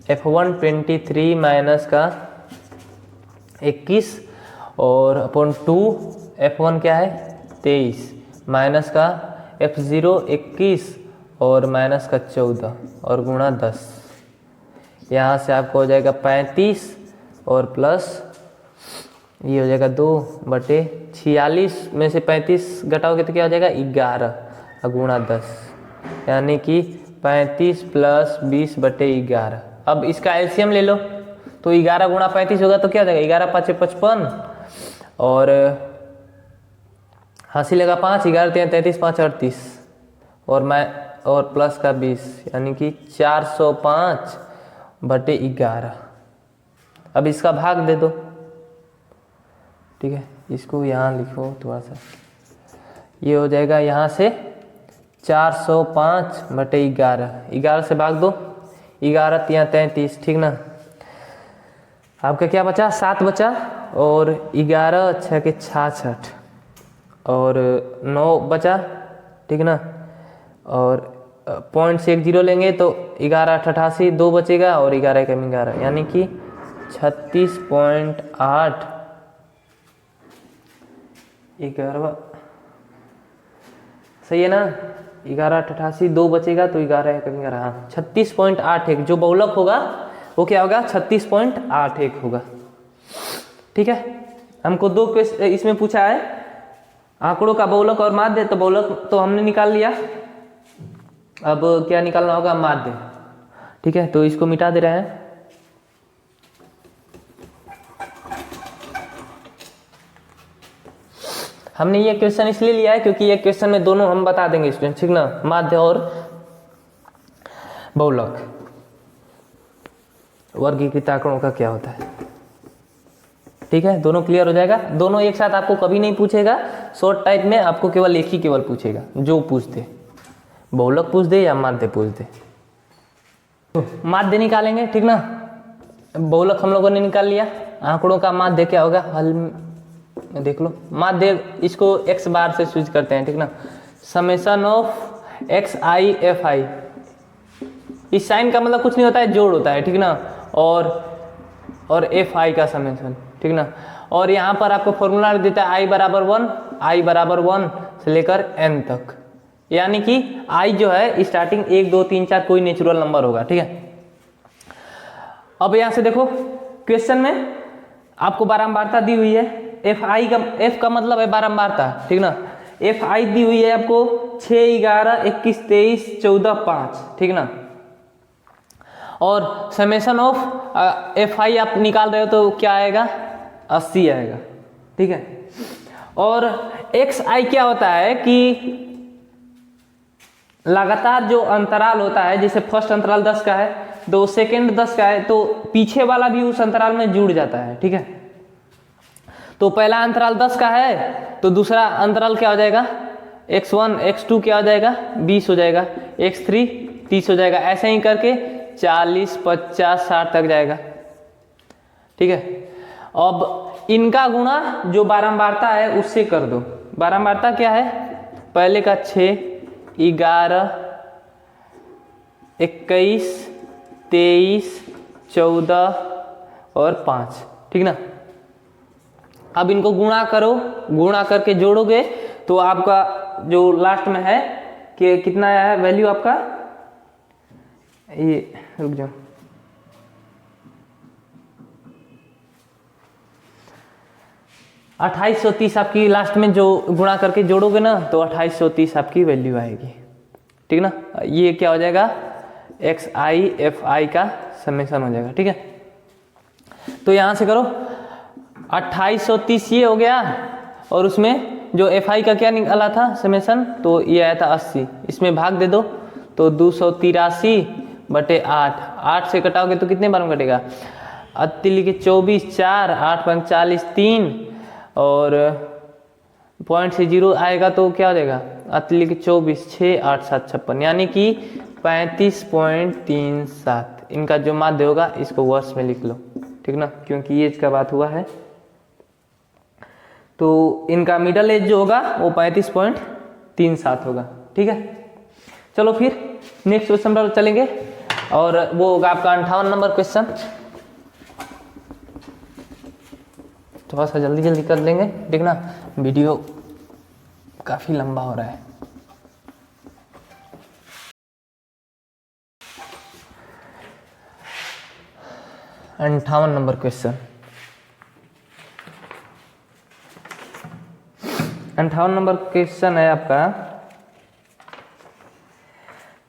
F1 23 माइनस का 21 और अपॉन 2 F1 क्या है 23 माइनस का F0 21 और माइनस का 14 और गुणा 10। यहाँ से आपको हो जाएगा 35 और प्लस ये हो जाएगा 2/46 में से 35 घटाओगे तो क्या हो जाएगा 11 गुणा 10, यानी कि 35 प्लस 20/11। अब इसका एलसीएम ले लो, तो 11 गुणा 35 होगा तो क्या हो जाएगा 11 5 55 और हासिल लगा 5, 11 3 33 5 38 और प्लस का 20, यानी कि 405/11। अब इसका भाग दे दो, ठीक है, इसको यहाँ लिखो थोड़ा सा, ये हो जाएगा यहाँ से 405/11, 11 से भाग दो, 11 3 33, ठीक ना। आपका क्या बचा 7 बचा और 11 6 के 66 और 9 बचा, ठीक ना, और पॉइंट से 1 0 लेंगे तो 11 8 88 2 बचेगा और 11 कम 11, यानी कि 36.8 11 सही है ना, 11 8 88 2 बचेगा तो 11 कम 11, हाँ 36.81 जो बहुलक होगा वो क्या होगा 36.81 होगा, ठीक है। हमको 2 क्वेश्चन इसमें पूछा है आंकड़ों का बहुलक और माध्य, तो बहुलक तो हमने निकाल लिया, अब क्या निकालना होगा, माध्य। ठीक है, तो इसको मिटा दे रहे हैं। हमने ये क्वेश्चन इसलिए लिया है क्योंकि ये क्वेश्चन में दोनों हम बता देंगे स्टूडेंट, ठीक ना, माध्य और बहुलक। वर्गीकृत आंकड़ों का क्या होता है, ठीक है, दोनों क्लियर हो जाएगा। दोनों एक साथ आपको कभी नहीं पूछेगा, शॉर्ट टाइप में आपको केवल एक ही केवल पूछेगा, जो पूछ दे, बहुलक पूछ दे या माध्य पूछ दे। तो माध्य निकालेंगे, ठीक ना, बहुलक हम लोगों ने निकाल लिया। आंकड़ों का माध्य क्या होगा, हल में देख लो। माध्य इसको x बार से स्विच करते हैं, ठीक ना, summation of x I F I. इस साइन का मतलब कुछ नहीं होता है, जोड़ होता है, ठीक ना, और एफ आई का समेशन, ठीक ना। और यहाँ पर आपको फॉर्मूला देता है आई बराबर 1 से लेकर n तक, यानी कि i जो है स्टार्टिंग 1 2 3 4 कोई नेचुरल नंबर होगा, ठीक है। अब यहाँ से देखो क्वेश्चन में आपको बारंबारता दी हुई है, f का मतलब है बारंबारता, ठीक ना। fi दी हुई है आपको 6 11 21 23 14 5, ठीक ना। और समेशन ऑफ fi आप निकाल रहे हो तो क्या आएगा, 80 आएगा, ठीक है। और xi क्या होता है कि लगातार जो अंतराल होता है, जैसे फर्स्ट अंतराल 10 का है तो सेकंड 10 का है, तो पीछे वाला भी उस अंतराल में जुड़ जाता है, ठीक है। तो पहला अंतराल 10 का है तो दूसरा अंतराल क्या हो जाएगा, x1 x2 क्या हो जाएगा, 20 हो जाएगा, x3 30 हो जाएगा, ऐसे ही करके 40 50 60 तक जाएगा, ठीक है। अब इनका गुणा जो बारंबारता है उससे कर दो। बारंबारता क्या है, पहले का 6 11 21 23 14 और 5, ठीक ना। अब इनको गुणा करो, गुणा करके जोड़ोगे तो आपका जो लास्ट में है कि कितना है वैल्यू आपका, ये रुक जाओ, $2830 आपकी लास्ट में जो गुणा करके जोड़ोगे ना तो 2830 आपकी वैल्यू आएगी, ठीक ना। ये क्या हो जाएगा, एक्स आई एफ आई का समेशन हो जाएगा, ठीक है। तो यहां से करो 2830 ये हो गया, और उसमें जो एफ आई का क्या निकाला था समेशन, तो ये आया था 80, इसमें भाग दे दो तो 283 बटे 8 से कटाओगे तो कितने बार में कटेगा, 24 4 8 45 3 और पॉइंट से 0 आएगा तो क्या हो जाएगा, 24 6 8 7 56, यानी कि 35.37। इनका जो माध्य होगा इसको वर्ष में लिख लो, ठीक ना, क्योंकि एज का बात हुआ है। तो इनका मिडल एज जो होगा वो 35.37 होगा, ठीक है। चलो फिर नेक्स्ट क्वेश्चन पर चलेंगे, और वो होगा आपका 58 नंबर क्वेश्चन। थोड़ा सा जल्दी जल्दी कर लेंगे, ठीक ना, वीडियो काफी लंबा हो रहा है। अंठावन नंबर क्वेश्चन, 58 नंबर क्वेश्चन है आपका,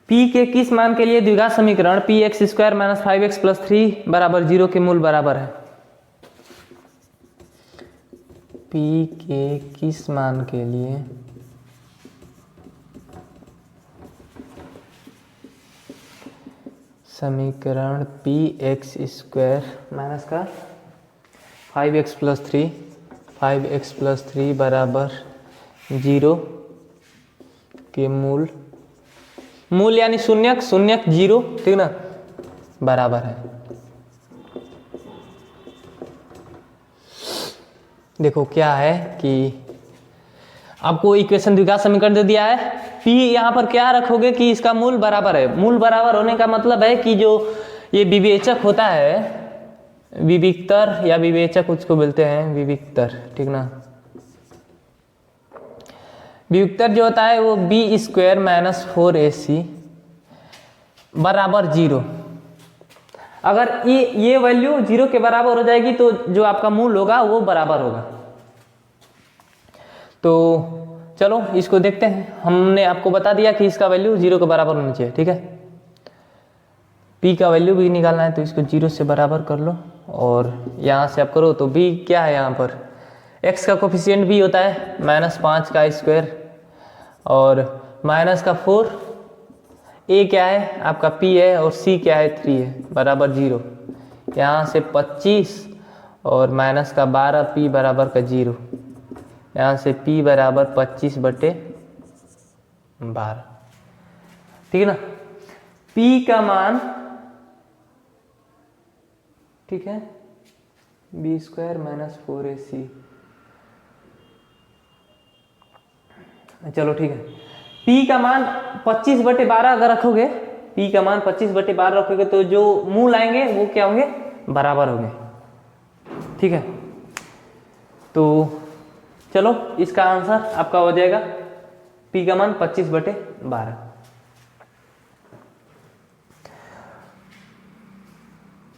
p के किस मान के लिए द्विघात समीकरण px square minus 5x plus 3 बराबर 0 के मूल बराबर है। p के किस मान के लिए समीकरण px स्क्वायर माइनस का 5x प्लस 3 बराबर 0 के मूल यानी शून्यक 0, ठीक ना, बराबर है। देखो क्या है कि आपको इक्वेशन द्विघात समीकरण दे दिया है, p यहाँ पर क्या रखोगे कि इसका मूल बराबर है। मूल बराबर होने का मतलब है कि जो ये विवेचक होता है, विविक्तर या विवेचक उसको बोलते हैं, विविक्तर, ठीक ना। विविक्तर जो होता है वो b स्क्वायर माइनस 4ac बराबर 0। अगर ये वैल्यू 0 के बराबर हो जाएगी तो जो आपका मूल होगा वो बराबर होगा। तो चलो इसको देखते हैं। हमने आपको बता दिया कि इसका वैल्यू 0 के बराबर होनी चाहिए, ठीक है। p का वैल्यू भी निकालना है तो इसको 0 से बराबर कर लो और यहाँ से आप करो तो b क्या है, यहाँ पर x का कोफिशिएंट b होता है -5 का स्क्वायर और -4, a क्या है आपका p है और c क्या है 3 है बराबर 0। यहाँ से 25 और -12 p बराबर का 0। यहाँ से p बराबर 25/12, ठीक है ना। p का मान, ठीक है, b² - 4ac, चलो ठीक है। p का मान 25/12 अगर रखोगे, p का मान 25/12 रखोगे तो जो मूल आएंगे वो क्या होंगे, बराबर होंगे, ठीक है। तो चलो इसका आंसर आपका हो जाएगा p का मान 25/12।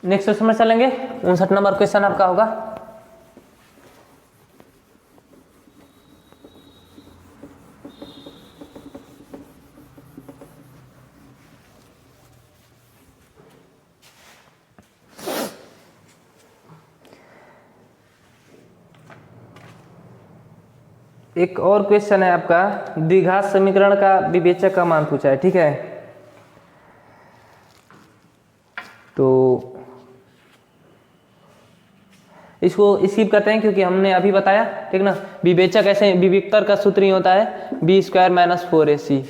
नेक्स्ट क्वेश्चन में चलेंगे। 59 नंबर क्वेश्चन आपका होगा। एक और क्वेश्चन है आपका, द्विघात समीकरण का विवेचक का मान पूछा है, ठीक है। तो इसको स्किप करते हैं क्योंकि हमने अभी बताया, ठीक ना। विवेचक ऐसे विवेक्तर का सूत्र ही होता है b² - 4ac,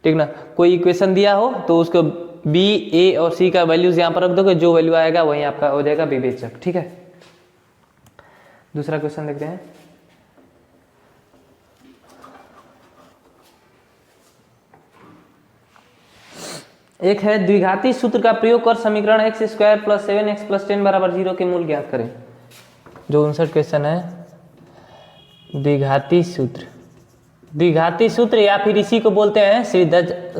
ठीक ना। कोई इक्वेशन दिया हो तो उसको b, a और c का वैल्यूज यहाँ पर रख दोगे, जो वैल्यू आएगा वही आपका हो जाएगा विवेचक, ठीक है। दूसरा क्वेश्चन देखते हैं। एक है द्विघाती सूत्र का प्रयोग कर समीकरण x² + 7x + 10 बराबर 0 के मूल ज्ञात करें। जो 59 क्वेश्चन है, द्विघाती सूत्र, द्विघाती सूत्र या फिर इसी को बोलते हैं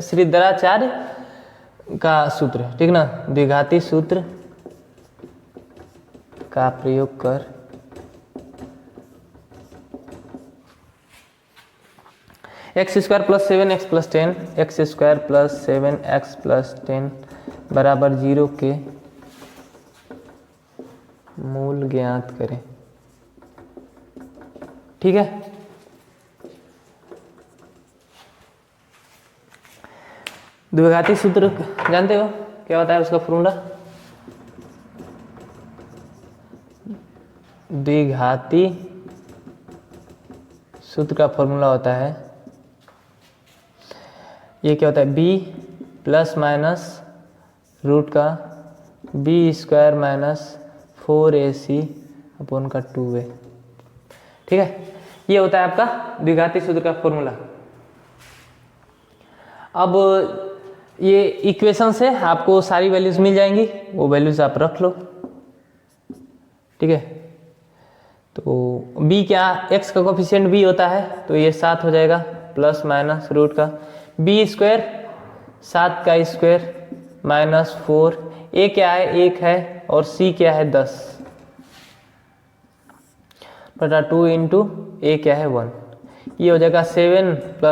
श्रीधराचार्य का सूत्र, ठीक ना। द्विघाती सूत्र का प्रयोग कर x² + 7x + 10, x² + 7x + 10 बराबर 0 के मूल ज्ञात करें, ठीक है। द्विघाती सूत्र जानते हो क्या होता है, उसका फॉर्मूला? द्विघाती सूत्र का फॉर्मूला होता है, ये क्या होता है, b ± b² - 4ac/2a, ठीक है। ये होता है आपका द्विघाती सूत्र का फॉर्मूला। अब ये इक्वेशन से आपको सारी वैल्यूज मिल जाएंगी, वो वैल्यूज आप रख लो, ठीक है। तो b क्या, x का कोफिशिएंट b होता है तो ये 7 हो जाएगा ± b², 7 का स्क्वायर -4, a क्या है 1 है और c क्या है 10 बटा 2 × a क्या है 1। ये हो जाएगा 7 ±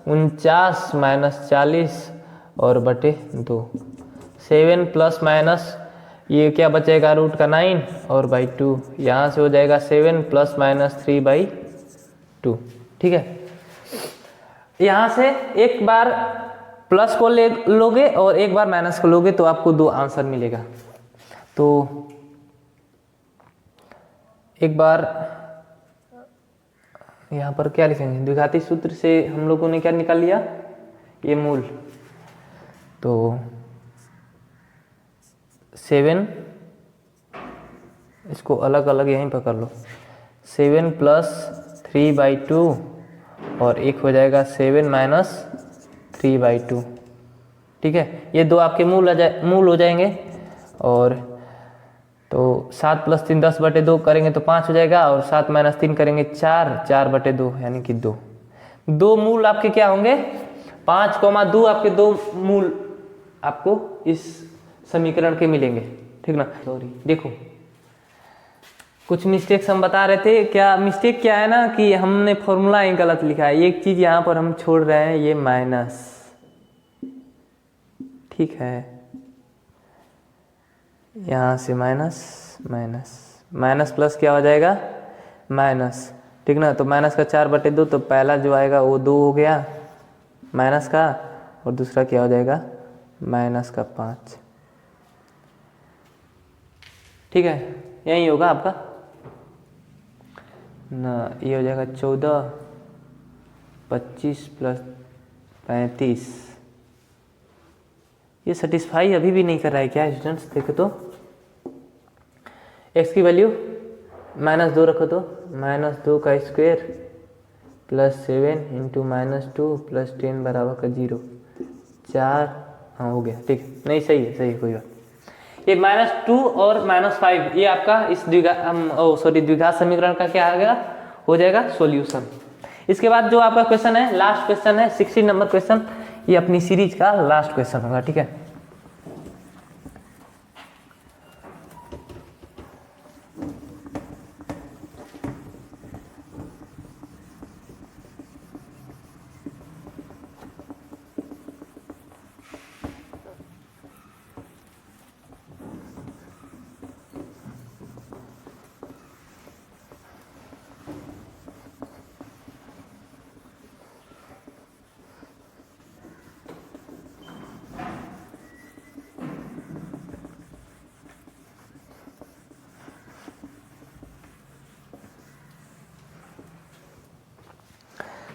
49 - 40 और बटे 2। 7 ± ये क्या बचेगा रूट का 9 और बाई 2, यहाँ से हो जाएगा 7 ± 3/2, ठीक है। यहाँ से एक बार प्लस को लोगे और एक बार माइनस को लोगे तो आपको 2 आंसर मिलेगा। तो एक बार यहाँ पर क्या लिखेंगे, द्विघाती सूत्र से हम लोगों ने क्या निकाल लिया, ये मूल। तो 7, इसको अलग अलग यहीं पर कर लो, 7 + 3/2 और एक हो जाएगा 7 - 3/2, ठीक है। ये 2 आपके मूल हो जाएंगे। और तो 7 + 3 10/2 करेंगे तो 5 हो जाएगा और 7 - 3 करेंगे 4, 4/2 यानी कि 2। 2 मूल आपके क्या होंगे, 5,2 आपके 2 मूल आपको इस समीकरण के मिलेंगे, ठीक ना। सॉरी देखो कुछ मिस्टेक्स हम बता रहे थे। क्या मिस्टेक क्या है ना कि हमने फॉर्मूला ही गलत लिखा है। एक चीज़ यहाँ पर हम छोड़ रहे हैं, ये माइनस, ठीक है, यहाँ से माइनस माइनस माइनस प्लस क्या हो जाएगा, माइनस, ठीक ना। तो माइनस का 4/2, तो पहला जो आएगा वो 2 हो गया माइनस का, और दूसरा क्या हो जाएगा, माइनस का 5, ठीक है। यही होगा आपका ना, ये हो जाएगा 14, 25 प्लस 35। ये सेटिस्फाई अभी भी नहीं कर रहा है क्या स्टूडेंट्स? देखो तो x की वैल्यू -2 रखो तो, -2 का स्क्वायर प्लस 7 इंटू -2 प्लस 10 बराबर का 0, 4, हाँ हो गया, ठीक है। नहीं सही है, सही है, कोई बात। ये -2 और -5 ये आपका इस द्विघात समीकरण का क्या आ गया, हो जाएगा सॉल्यूशन। इसके बाद जो आपका क्वेश्चन है, लास्ट क्वेश्चन है 16 नंबर क्वेश्चन, ये अपनी सीरीज का लास्ट क्वेश्चन होगा, ठीक है।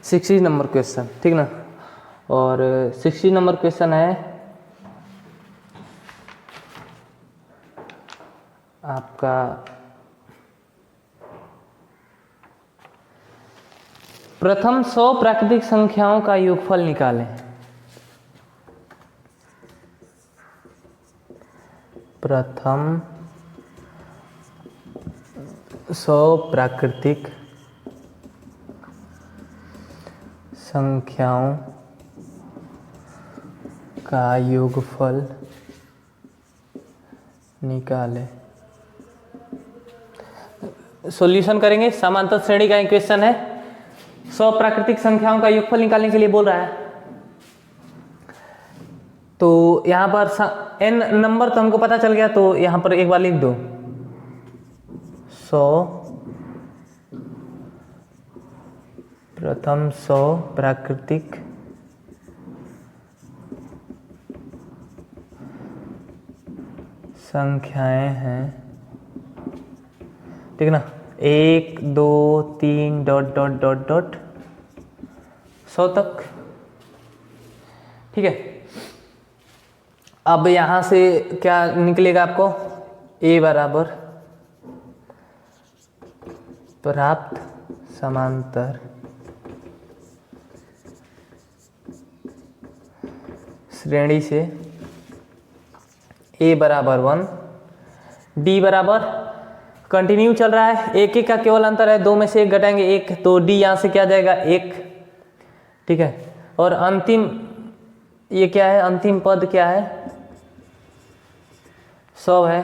सिक्सटी नंबर क्वेश्चन, ठीक ना। और 60 नंबर क्वेश्चन है आपका प्रथम 100 प्राकृतिक संख्याओं का योगफल निकालें। प्रथम 100 प्राकृतिक संख्याओं का योगफल निकालें। सॉल्यूशन करेंगे, समांतर श्रेणी का क्वेश्चन है, 100 प्राकृतिक संख्याओं का योगफल निकालने के लिए बोल रहा है। तो यहां पर n नंबर तो हमको पता चल गया, तो यहां पर एक बार लिख दो 100 प्रथम 100 प्राकृतिक संख्याएं हैं, ठीक ना। 1 2 3 डॉट डॉट डॉट डॉट 100 तक, ठीक है। अब यहां से क्या निकलेगा आपको, a बराबर प्राप्त समांतर श्रेणी से a बराबर 1, d बराबर कंटिन्यू चल रहा है, एक एक का केवल अंतर है, 2 में से 1 घटाएंगे 1, तो d यहाँ से क्या जाएगा 1, ठीक है। और अंतिम ये क्या है, अंतिम पद क्या है 100 है,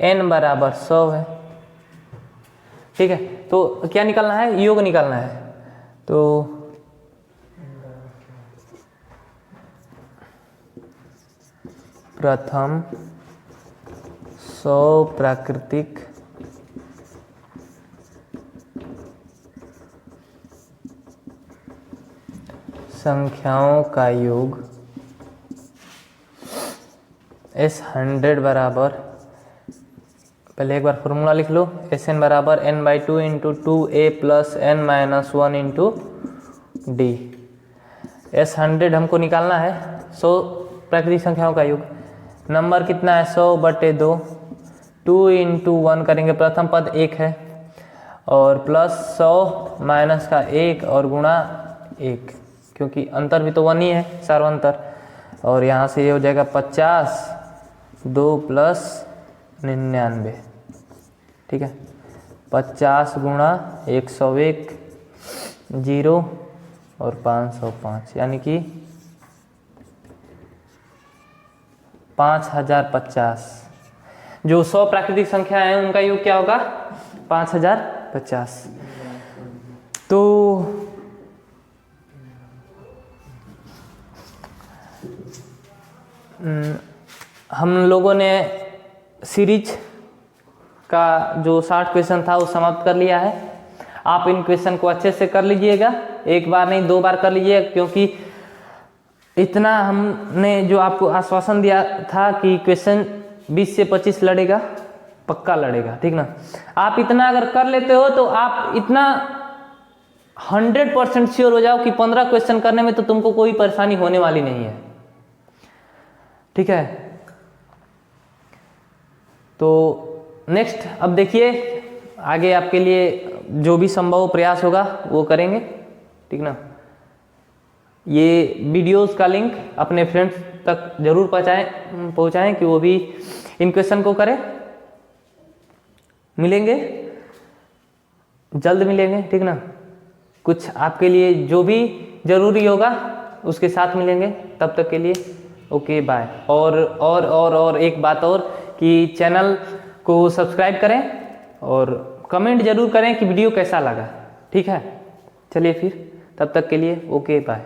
n बराबर 100 है, ठीक है। तो क्या निकालना है, योग निकालना है। तो प्रथम 100 प्राकृतिक संख्याओं का योग S100 बराबर, पहले एक बार फॉर्मूला लिख लो, Sn बराबर n/2 into 2a plus n-1 into D. S100 हमको निकालना है, 100 प्राकृतिक संख्याओं का योग, नंबर कितना है 100/2, 2 इंटू 1 करेंगे, प्रथम पद 1 है, और प्लस 100 माइनस का 1 और गुणा 1, क्योंकि अंतर भी तो 1 ही है, सार्वंतर। और यहाँ से ये हो जाएगा 50, 2 प्लस 99, ठीक है। 50 गुणा 101, 0 और 505, यानी कि 5050। जो 100 प्राकृतिक संख्या है उनका योग क्या होगा 5050। तो हम लोगों ने सीरीज का जो 60 क्वेश्चन था वो समाप्त कर लिया है। आप इन क्वेश्चन को अच्छे से कर लीजिएगा, एक बार नहीं 2 बार कर लीजिएगा, क्योंकि इतना हमने जो आपको आश्वासन दिया था कि क्वेश्चन 20 से 25 लड़ेगा, पक्का लड़ेगा, ठीक ना। आप इतना अगर कर लेते हो तो आप इतना 100% श्योर हो जाओ कि 15 क्वेश्चन करने में तो तुमको कोई परेशानी होने वाली नहीं है, ठीक है। तो नेक्स्ट अब देखिए, आगे आपके लिए जो भी संभव प्रयास होगा वो करेंगे, ठीक ना। ये वीडियोस का लिंक अपने फ्रेंड्स तक जरूर पहुंचाएं कि वो भी इन क्वेश्चन को करें। मिलेंगे, जल्द मिलेंगे, ठीक ना। कुछ आपके लिए जो भी जरूरी होगा उसके साथ मिलेंगे, तब तक के लिए ओके बाय। और एक बात और कि चैनल को सब्सक्राइब करें और कमेंट जरूर करें कि वीडियो कैसा लगा, ठीक है। चलिए फिर, तब तक के लिए ओके बाय।